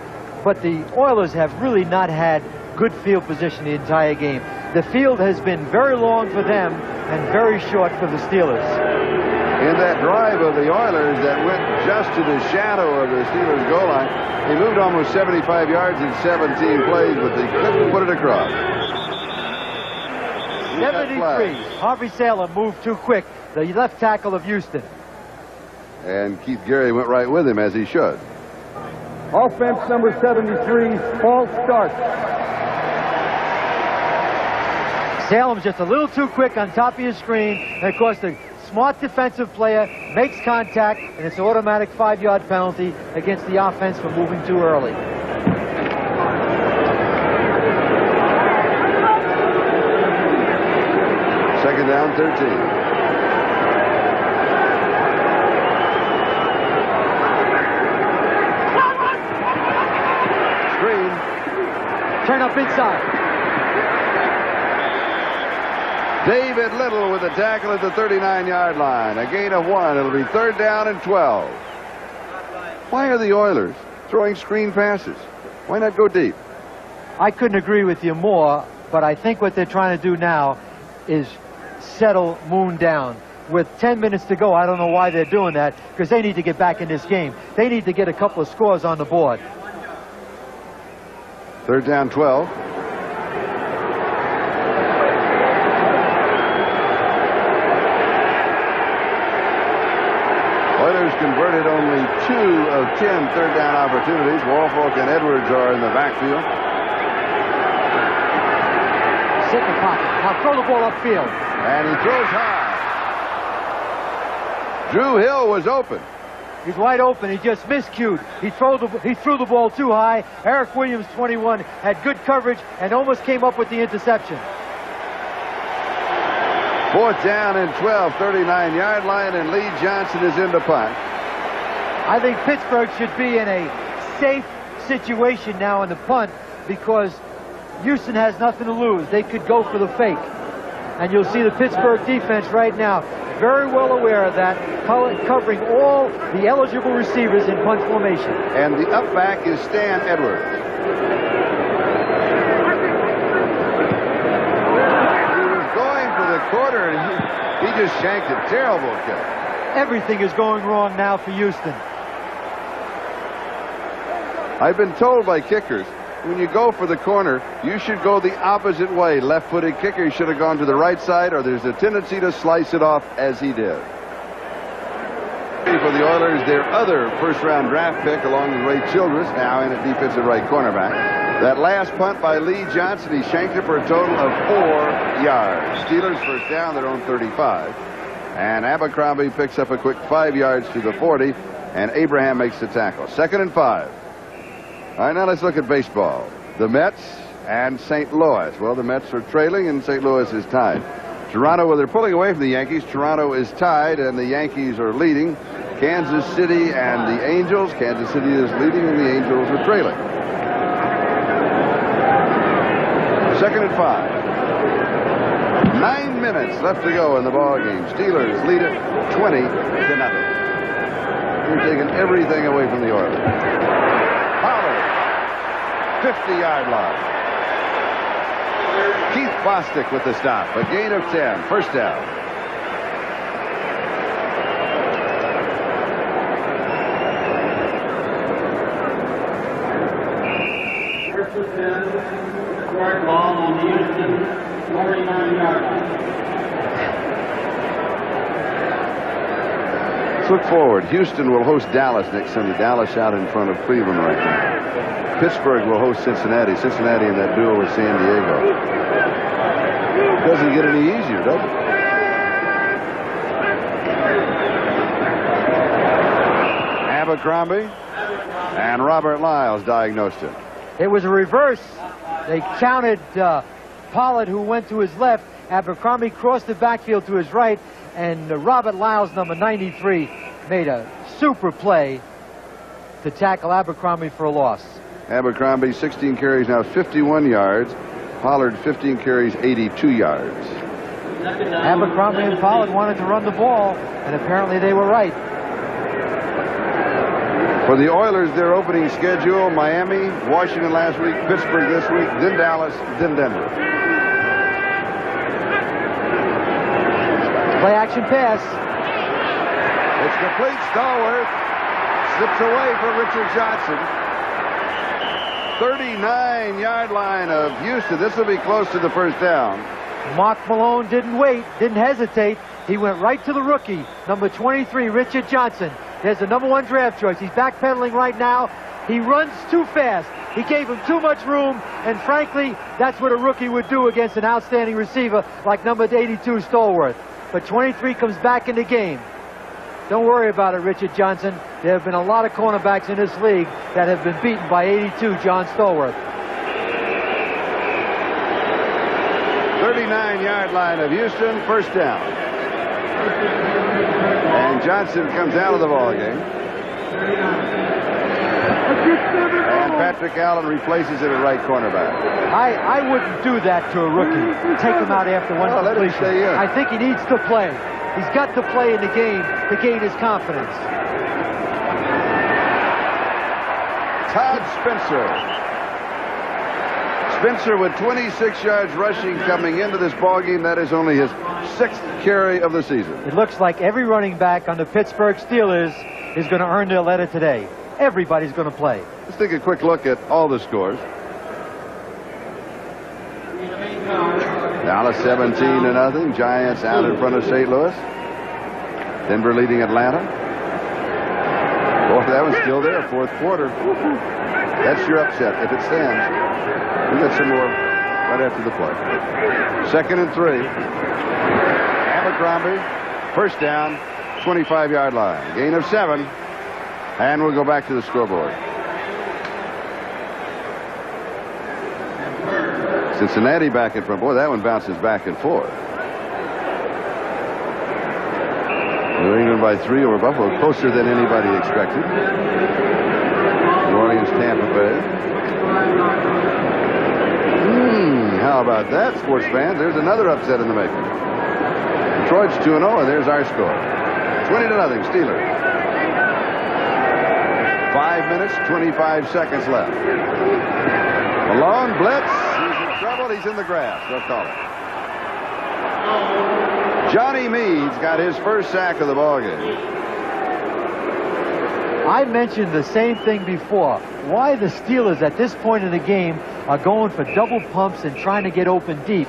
But the Oilers have really not had good field position the entire game. The field has been very long for them and very short for the Steelers. In that drive of the Oilers that went just to the shadow of the Steelers' goal line, they moved almost 75 yards in 17 plays, but they couldn't put it across. 73. Harvey Salem moved too quick, the left tackle of Houston. And Keith Gary went right with him, as he should. Offense number 73, false start. Salem's just a little too quick on top of your screen, and of course the smart defensive player makes contact, and it's an automatic 5-yard penalty against the offense for moving too early. Second down, 13. Turn up inside. David Little with the tackle at the 39-yard line. A gain of 1. It'll be 3rd down and 12. Why are the Oilers throwing screen passes? Why not go deep? I couldn't agree with you more, but I think what they're trying to do now is settle Moon down. With 10 minutes to go, I don't know why they're doing that, because they need to get back in this game. They need to get a couple of scores on the board. 3rd down, 12. Oilers converted only 2 of 10 third down opportunities. Woelfel and Edwards are in the backfield. Sit in the pocket. Now throw the ball upfield. And he throws high. Drew Hill was open. He's wide open. He just miscued. He threw the ball too high. Eric Williams, 21, had good coverage and almost came up with the interception. 4th down and 12, 39-yard line, and Lee Johnson is in the punt. I think Pittsburgh should be in a safe situation now in the punt because Houston has nothing to lose. They could go for the fake. And you'll see the Pittsburgh defense right now very well aware of that, covering all the eligible receivers in punt formation. And the up back is Stan Edwards. He was going for the corner, and he just shanked a terrible kick. Everything is going wrong now for Houston. I've been told by kickers, when you go for the corner, you should go the opposite way. Left-footed kicker, he should have gone to the right side, or there's a tendency to slice it off, as he did. For the Oilers, their other first-round draft pick, along with Ray Childress, now in at defensive right cornerback. That last punt by Lee Johnson, he shanked it for a total of 4 yards. Steelers first down, their own 35. And Abercrombie picks up a quick 5 yards to the 40, and Abraham makes the tackle. 2nd and 5. All right, now let's look at baseball. The Mets and St. Louis. Well, the Mets are trailing and St. Louis is tied. Toronto, well, they're pulling away from the Yankees. Toronto is tied and the Yankees are leading. Kansas City and the Angels. Kansas City is leading and the Angels are trailing. 2nd and 5. 9 minutes left to go in the ball game. Steelers lead it 20-0. They're taking everything away from the Oilers. Pollard, 50-yard line. Keith Bostic with the stop. A gain of 10. First down. First and 10. Short ball on the Houston 49-yard line. Let's look forward. Houston will host Dallas next Sunday. Dallas out in front of Cleveland right now. Pittsburgh will host Cincinnati. Cincinnati in that duel with San Diego. Doesn't get any easier, does it? Abercrombie and Robert Lyles diagnosed him. It was a reverse. They counted Pollard, who went to his left. Abercrombie crossed the backfield to his right, and Robert Lyles, number 93, made a super play to tackle Abercrombie for a loss. Abercrombie, 16 carries, now 51 yards. Pollard, 15 carries, 82 yards. Abercrombie and Pollard wanted to run the ball, and apparently they were right. For the Oilers, their opening schedule: Miami, Washington last week, Pittsburgh this week, then Dallas, then Denver. Play action pass. It's complete. Stallworth slips away for Richard Johnson. 39-yard line of Houston. This will be close to the first down. Mark Malone didn't wait, didn't hesitate. He went right to the rookie, number 23, Richard Johnson. There's the number 1 draft choice. He's backpedaling right now. He runs too fast. He gave him too much room, and frankly, that's what a rookie would do against an outstanding receiver like number 82, Stallworth. But 23 comes back in the game. Don't worry about it, Richard Johnson. There have been a lot of cornerbacks in this league that have been beaten by 82, John Stallworth. 39-yard line of Houston, first down. And Johnson comes out of the ball game. And Patrick Allen replaces it at right cornerback. I wouldn't do that to a rookie. Take him out after one Let him completion. stay in. I think he needs to play. He's got to play in the game to gain his confidence. Todd Spencer. Spencer with 26 yards rushing coming into this ballgame. That is only his 6th carry of the season. It looks like every running back on the Pittsburgh Steelers is going to earn their letter today. Everybody's going to play. Let's take a quick look at all the scores. Dallas 17-0. Giants out in front of St. Louis. Denver leading Atlanta. Boy, that was still there, 4th quarter. That's your upset if it stands. We'll get some more right after the play. 2nd and 3. Abercrombie, first down, 25-yard line. Gain of 7. And we'll go back to the scoreboard. Cincinnati back in front. Boy, that one bounces back and forth. New England by 3 over Buffalo, closer than anybody expected. New Orleans, Tampa Bay. How about that, sports fans? There's another upset in the making. Detroit's 2-0, and there's our score. 20-0, Steelers. 5 minutes, 25 seconds left. Malone blitz. He's in trouble. He's in the grass. They'll call it. Johnny Meade's got his first sack of the ballgame. I mentioned the same thing before. Why the Steelers at this point in the game are going for double pumps and trying to get open deep.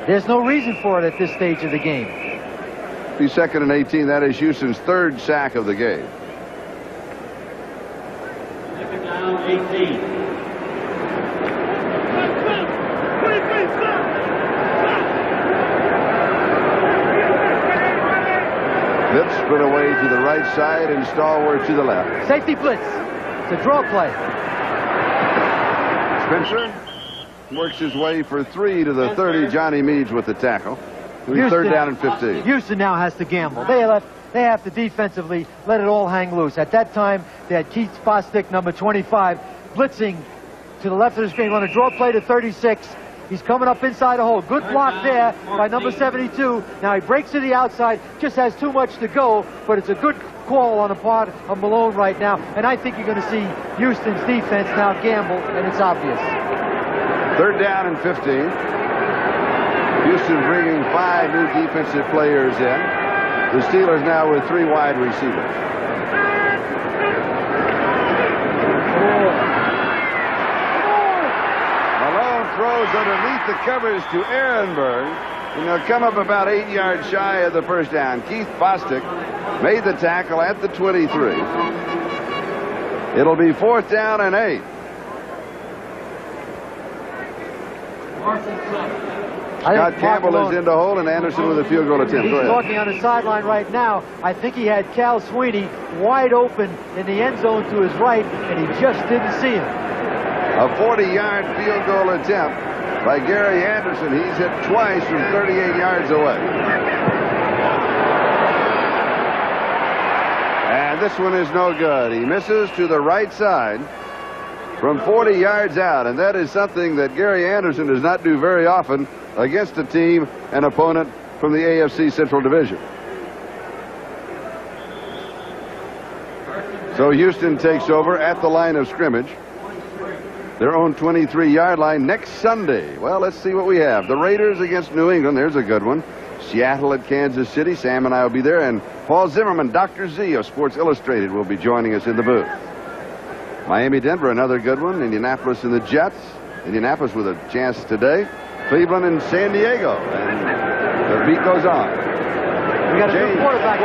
There's no reason for it at this stage of the game. Be 2nd and 18. That is Houston's 3rd sack of the game. 2nd down, 18. Blitz split away to the right side and Stallworth to the left. Safety blitz. It's a draw play. Spencer works his way for 3 to the 30. Johnny Meads with the tackle. Third down and 15. Houston now has to gamble. They have to defensively let it all hang loose. At that time, they had Keith Bostic, number 25, blitzing to the left of the screen. On a draw play to 36. He's coming up inside the hole. Good block there by number 72. Now he breaks to the outside, just has too much to go, but it's a good call on the part of Malone right now. And I think you're going to see Houston's defense now gamble, and it's obvious. Third down and 15. Houston bringing 5 new defensive players in. The Steelers now with 3 wide receivers. Malone throws underneath the covers to Ehrenberg, and they'll come up about 8 yards shy of the first down. Keith Bostic made the tackle at the 23. It'll be 4th down and 8. Scott Campbell is in the hole, and Anderson with a field goal attempt. He's talking on the sideline right now. I think he had Cal Sweeney wide open in the end zone to his right, and he just didn't see him. A 40-yard field goal attempt by Gary Anderson. He's hit twice from 38 yards away. And this one is no good. He misses to the right side from 40 yards out, and that is something that Gary Anderson does not do very often against a team, an opponent from the AFC Central Division. So Houston takes over at the line of scrimmage, their own 23-yard line next Sunday. Well, let's see what we have. The Raiders against New England. There's a good one. Seattle at Kansas City. Sam and I will be there, and Paul Zimmerman, Dr. Z of Sports Illustrated, will be joining us in the booth. Miami, Denver, another good one. Indianapolis and the Jets. Indianapolis with a chance today. Cleveland and San Diego. And the beat goes on. We got a new quarterback.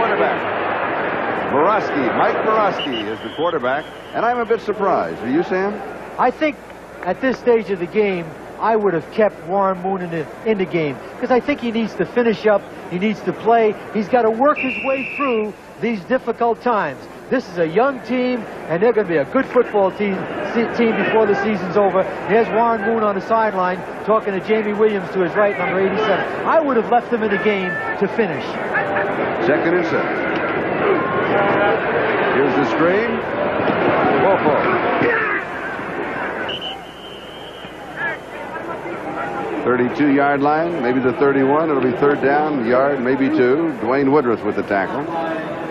Mike Borowski is the quarterback. And I'm a bit surprised. Are you, Sam? I think at this stage of the game, I would have kept Warren Moon in the game, because I think he needs to finish up. He needs to play. He's got to work his way through these difficult times. This is a young team, and they're going to be a good football team before the season's over. There's Warren Moon on the sideline talking to Jamie Williams to his right, number 87. I would have left him in the game to finish. 2nd and 7. Here's the screen. Woolfolk. 32-yard line, maybe the 31. It'll be 3rd down, yard, maybe 2. Dwayne Woodruff with the tackle.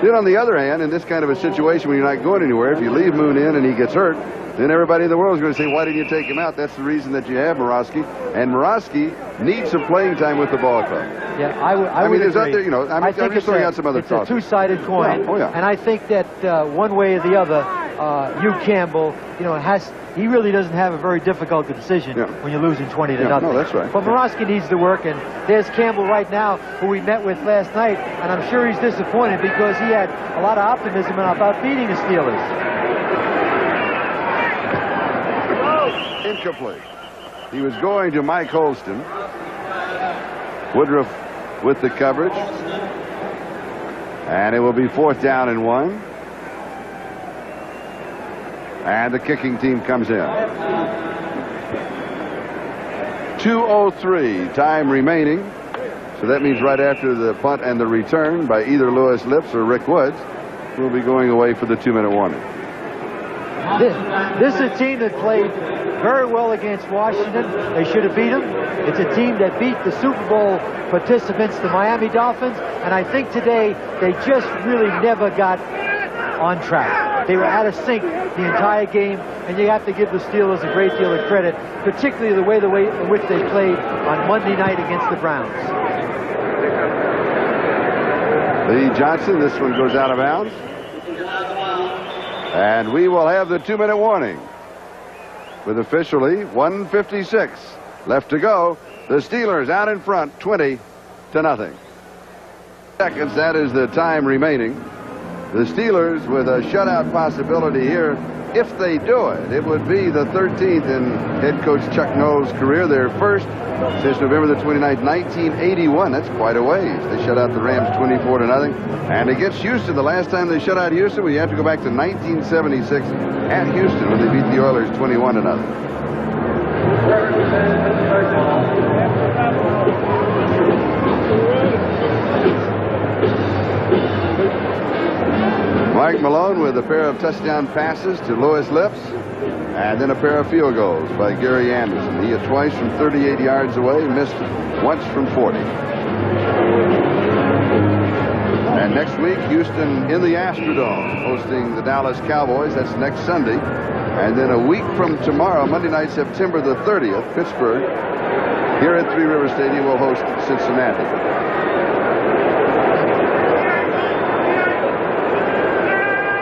Then on the other hand, in this kind of a situation when you're not going anywhere, if you leave Moon in and he gets hurt, then everybody in the world is going to say, why didn't you take him out? That's the reason that you have Borowski. And Borowski needs some playing time with the ball club. Yeah, I mean, there's out there, you know, I'm just throwing out some other thoughts. It's a two-sided coin. Yeah. Oh, yeah. And I think that one way or the other, Hugh Campbell, you know, he really doesn't have a very difficult decision when you're losing 20 to nothing. No, that's right. But Borowski needs to work, and there's Campbell right now, who we met with last night, and I'm sure he's disappointed because he had a lot of optimism about beating the Steelers. Incomplete. He was going to Mike Holston. Woodruff with the coverage. And it will be 4th down and 1. And the kicking team comes in. 2:03 time remaining. So that means right after the punt and the return by either Lewis Lips or Rick Woods, we'll be going away for the 2-minute warning. This is a team that played very well against Washington. They should have beat them. It's a team that beat the Super Bowl participants, the Miami Dolphins, and I think today they just really never got on track. They were out of sync the entire game, and you have to give the Steelers a great deal of credit, particularly the way in which they played on Monday night against the Browns. Lee Johnson, this one goes out of bounds. And we will have the 2-minute warning with officially 1:56 left to go. The Steelers out in front, 20-0. Seconds, that is the time remaining. The Steelers with a shutout possibility here. If they do it, it would be the 13th in head coach Chuck Noll's career, their first since November the 29th, 1981. That's quite a ways. They shut out the Rams 24-0. And against Houston, the last time they shut out Houston, we have to go back to 1976 at Houston when they beat the Oilers 21-0. Mike Malone with a pair of touchdown passes to Louis Lips, and then a pair of field goals by Gary Anderson. He hit twice from 38 yards away, missed once from 40. And next week, Houston in the Astrodome, hosting the Dallas Cowboys. That's next Sunday. And then a week from tomorrow, Monday night, September the 30th, Pittsburgh, here at Three River Stadium, will host Cincinnati.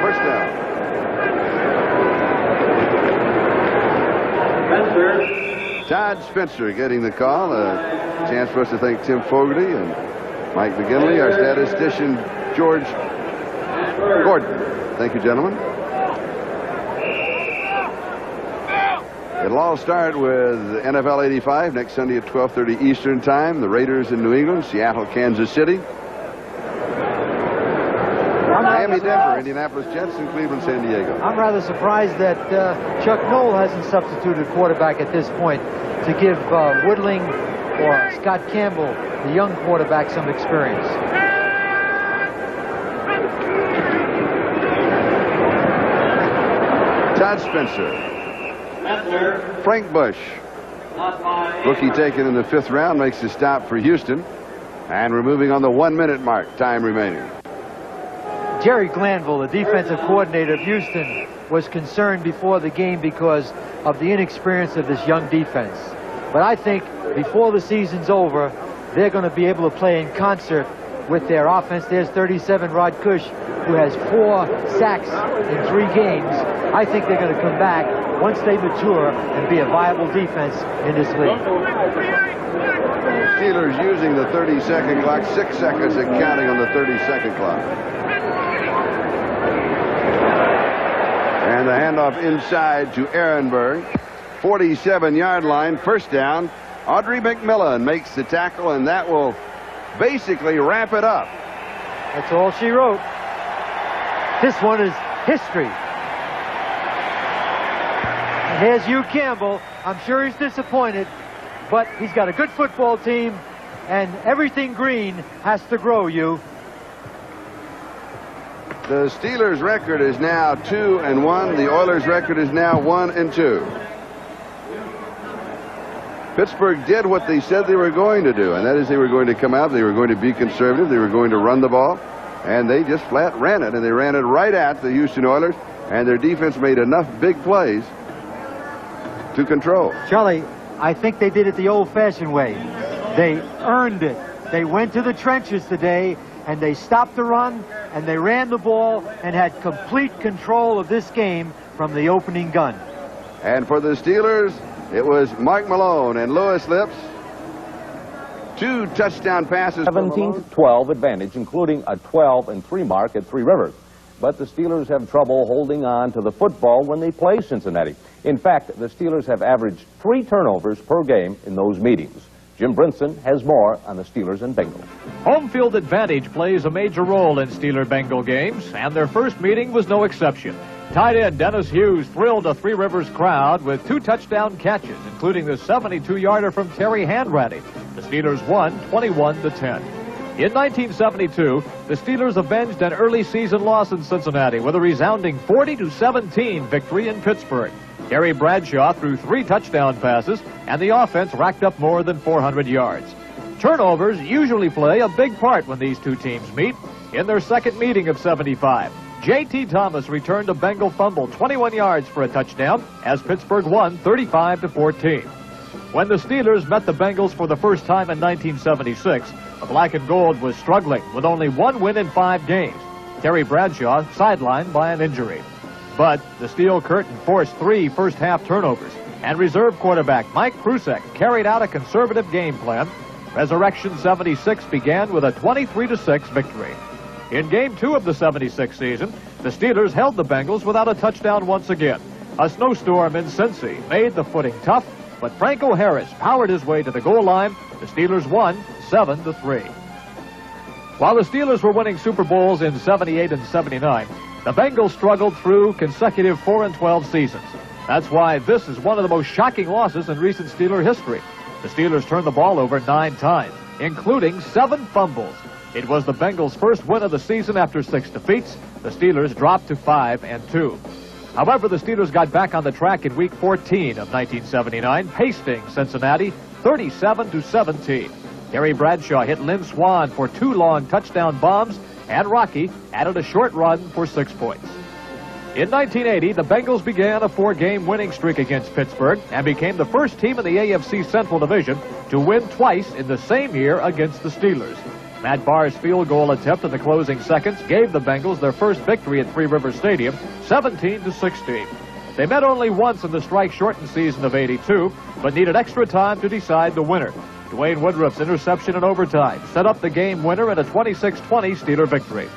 First down. Todd Spencer getting the call. A chance for us to thank Tim Fogarty and Mike McGinley, our statistician, George Gordon. Thank you, gentlemen. It'll all start with NFL 85 next Sunday at 12:30 Eastern Time. The Raiders in New England, Seattle, Kansas City, Miami, Denver, Indianapolis Jets, and Cleveland, San Diego. I'm rather surprised that Chuck Noll hasn't substituted quarterback at this point to give Woodling or Scott Campbell, the young quarterback, some experience. Todd Spencer. Frank Bush, rookie taken in the 5th round, makes a stop for Houston. And we're moving on the 1-minute mark, time remaining. Jerry Glanville, the defensive coordinator of Houston, was concerned before the game because of the inexperience of this young defense. But I think before the season's over, they're going to be able to play in concert with their offense. There's 37, Rod Cush, who has 4 sacks in 3 games. I think they're going to come back once they mature and be a viable defense in this league. Steelers using the 30-second clock, 6 seconds and counting on the 30-second clock. And the handoff inside to Ehrenberg. 47-yard line, first down. Audrey McMillan makes the tackle, and that will basically wrap it up. That's all she wrote. This one is history. And here's Hugh Campbell. I'm sure he's disappointed, but he's got a good football team, and everything green has to grow, Hugh. The Steelers' record is now 2-1. The Oilers' record is now 1-2. Pittsburgh did what they said they were going to do, and that is they were going to come out, they were going to be conservative, they were going to run the ball, and they just flat ran it, and they ran it right at the Houston Oilers, and their defense made enough big plays to control. Charlie, I think they did it the old-fashioned way. They earned it. They went to the trenches today, and they stopped the run, and they ran the ball and had complete control of this game from the opening gun. And for the Steelers, it was Mike Malone and Louis Lips. 2 touchdown passes. 17-12 advantage, including a 12-3 mark at Three Rivers. But the Steelers have trouble holding on to the football when they play Cincinnati. In fact, the Steelers have averaged 3 turnovers per game in those meetings. Jim Brinson has more on the Steelers and Bengals. Home field advantage plays a major role in Steeler-Bengal games, and their first meeting was no exception. Tight end Dennis Hughes thrilled a Three Rivers crowd with 2 touchdown catches, including the 72-yarder from Terry Hanratty. The Steelers won 21-10. In 1972, the Steelers avenged an early season loss in Cincinnati with a resounding 40-17 victory in Pittsburgh. Terry Bradshaw threw 3 touchdown passes, and the offense racked up more than 400 yards. Turnovers usually play a big part when these two teams meet. In their second meeting of 75, J.T. Thomas returned a Bengal fumble 21 yards for a touchdown as Pittsburgh won 35-14. When the Steelers met the Bengals for the first time in 1976, the Black and Gold was struggling with only 1 win in 5 games. Terry Bradshaw sidelined by an injury. But the Steel Curtain forced 3 first-half turnovers, and reserve quarterback Mike Prusek carried out a conservative game plan. Resurrection 76 began with a 23-6 victory. In Game 2 of the 76 season, the Steelers held the Bengals without a touchdown once again. A snowstorm in Cincy made the footing tough, but Franco Harris powered his way to the goal line. The Steelers won 7-3. While the Steelers were winning Super Bowls in 78 and 79, the Bengals struggled through consecutive 4-12 seasons. That's why this is one of the most shocking losses in recent Steeler history. The Steelers turned the ball over 9 times, including 7 fumbles. It was the Bengals' first win of the season after 6 defeats. The Steelers dropped to 5-2. However, the Steelers got back on the track in Week 14 of 1979, pasting Cincinnati 37-17. Terry Bradshaw hit Lynn Swann for 2 long touchdown bombs, and Rocky added a short run for 6 points. In 1980, the Bengals began a 4-game winning streak against Pittsburgh and became the first team in the AFC Central Division to win twice in the same year against the Steelers. Matt Barr's field goal attempt in the closing seconds gave the Bengals their first victory at Three Rivers Stadium, 17-16. They met only once in the strike-shortened season of '82, but needed extra time to decide the winner. Dwayne Woodruff's interception in overtime set up the game winner in a 26-20 Steeler victory.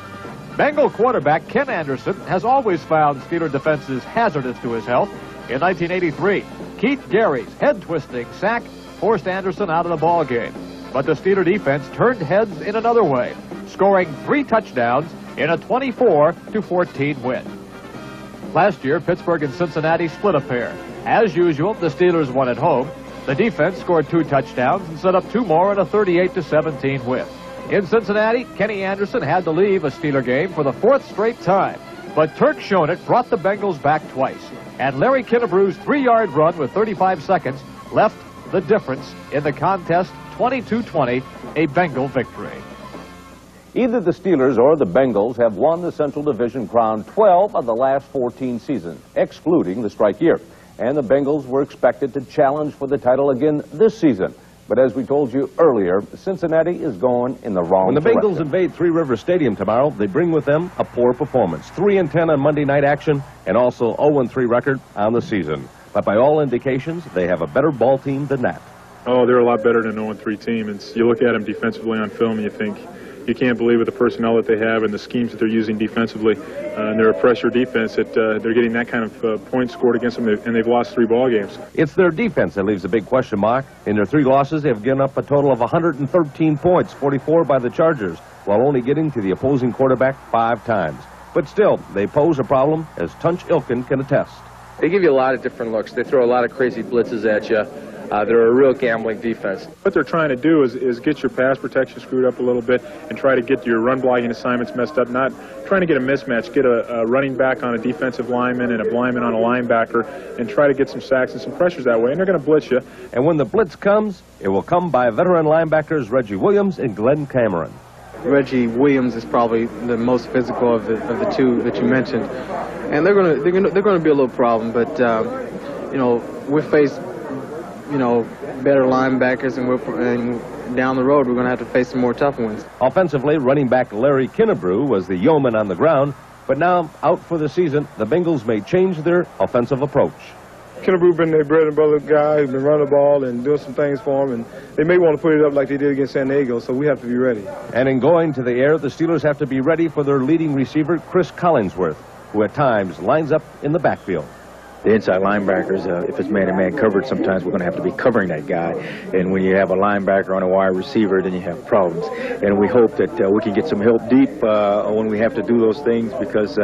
Bengal quarterback Ken Anderson has always found Steeler defenses hazardous to his health. In 1983, Keith Gary's head-twisting sack forced Anderson out of the ball game. But the Steeler defense turned heads in another way, scoring 3 touchdowns in a 24-14 win. Last year, Pittsburgh and Cincinnati split a pair. As usual, the Steelers won at home. The defense scored 2 touchdowns and set up 2 more in a 38-17 win. In Cincinnati, Kenny Anderson had to leave a Steeler game for the 4th straight time. But Turk Schonett brought the Bengals back twice. And Larry Kinnebrew's 3-yard run with 35 seconds left the difference in the contest, 22-20, a Bengal victory. Either the Steelers or the Bengals have won the Central Division crown 12 of the last 14 seasons, excluding the strike year. And the Bengals were expected to challenge for the title again this season. But as we told you earlier, Cincinnati is going in the wrong direction. When the Bengals invade Three Rivers Stadium tomorrow, they bring with them a poor performance. 3-10 on Monday night action, and also 0-3 record on the season. But by all indications, they have a better ball team than that. Oh, they're a lot better than an 0-3 team. And you look at them defensively on film and you think, you can't believe with the personnel that they have and the schemes that they're using defensively. And they're a pressure defense that they're getting that kind of points scored against them, and they've lost 3 ball games. It's their defense that leaves a big question mark. In their 3 losses, they've given up a total of 113 points, 44 by the Chargers, while only getting to the opposing quarterback 5 times. But still, they pose a problem, as Tunch Ilkin can attest. They give you a lot of different looks. They throw a lot of crazy blitzes at you. They're a real gambling defense. What they're trying to do is get your pass protection screwed up a little bit and try to get your run blocking assignments messed up, not trying to get a mismatch, get a running back on a defensive lineman and a lineman on a linebacker and try to get some sacks and some pressures that way, and they're going to blitz you. And when the blitz comes, it will come by veteran linebackers Reggie Williams and Glenn Cameron. Reggie Williams is probably the most physical of the 2 that you mentioned, and they're going to be a little problem. But you know, we face better linebackers, and down the road we're going to have to face some more tough ones. Offensively, running back Larry Kinnebrew was the yeoman on the ground, but now out for the season, the Bengals may change their offensive approach. Kinnebrew been their bread and butter guy who's been running the ball and doing some things for them, and they may want to put it up like they did against San Diego, so we have to be ready. And in going to the air, the Steelers have to be ready for their leading receiver, Chris Collinsworth, who at times lines up in the backfield. The inside linebackers, if it's man-to-man coverage, sometimes we're going to have to be covering that guy. And when you have a linebacker on a wide receiver, then you have problems. And we hope that we can get some help deep when we have to do those things, because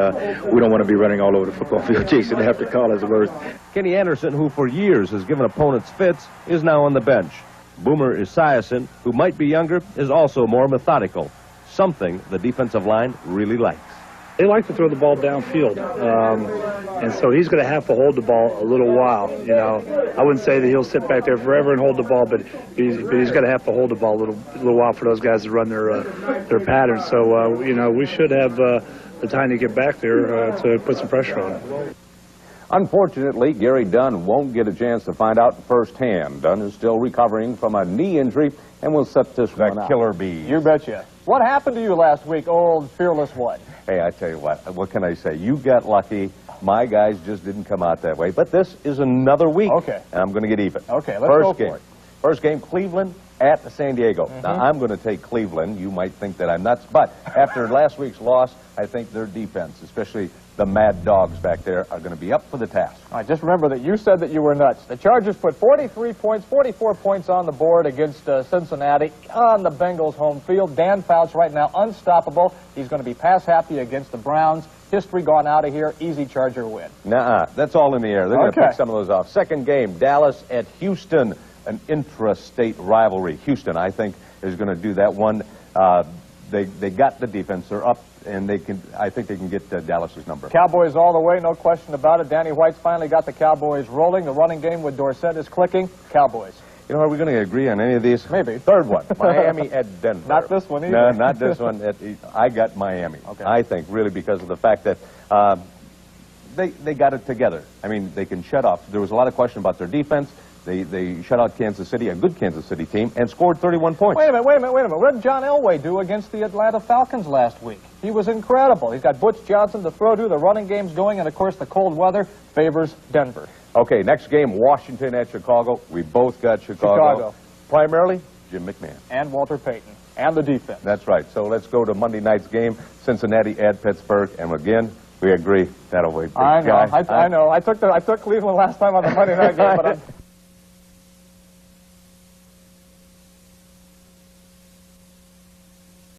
we don't want to be running all over the football field chasing after Collinsworth. Kenny Anderson, who for years has given opponents fits, is now on the bench. Boomer Esiason, who might be younger, is also more methodical, something the defensive line really likes. They like to throw the ball downfield, and so he's going to have to hold the ball a little while. You know, I wouldn't say that he'll sit back there forever and hold the ball, but he's going to have to hold the ball a little while for those guys to run their patterns. So you know, we should have the time to get back there to put some pressure on him. Unfortunately, Gary Dunn won't get a chance to find out firsthand. Dunn is still recovering from a knee injury, and will set this one out. Killer bee. You betcha. What happened to you last week, old fearless one? Hey, I tell you what can I say? You got lucky. My guys just didn't come out that way. But this is another week. Okay. And I'm going to get even. Okay, let's go for it. First game, Cleveland at San Diego. Now, I'm going to take Cleveland. You might think that I'm nuts. But after last week's loss, I think their defense, especially the Mad Dogs back there, are going to be up for the task. All right, just remember that you said that you were nuts. The Chargers put 44 points on the board against Cincinnati on the Bengals' home field. Dan Fouts right now unstoppable. He's going to be pass happy against the Browns. history gone out of here, easy Charger win. Nuh-uh. That's all in the air. They're going to Okay. pick some of those off. Second game, Dallas at Houston, an intra-state rivalry. Houston, I think, is going to do that one. They got the defense. They're up, and I think they can get Dallas's number. Cowboys all the way, no question about it. Danny White's finally got the Cowboys rolling. The running game with Dorsett is clicking. Cowboys. You know, are we going to agree on any of these? Maybe. Third one, Miami at Denver. Not this one either. No, not this one. I got Miami. Okay. I think, really, because of the fact that they got it together. I mean, they can shut off. There was a lot of question about their defense. They shut out Kansas City, a good Kansas City team, and scored 31 points. Wait a minute. What did John Elway do against the Atlanta Falcons last week? He was incredible. He's got Butch Johnson to throw to, the running game's going, and, of course, the cold weather favors Denver. Okay, next game, Washington at Chicago. We both got Chicago. Primarily, Jim McMahon. And Walter Payton. And the defense. That's right. So let's go to Monday night's game, Cincinnati at Pittsburgh. And again, we agree that'll wait. I know. I know. I took Cleveland last time on the Monday night game, but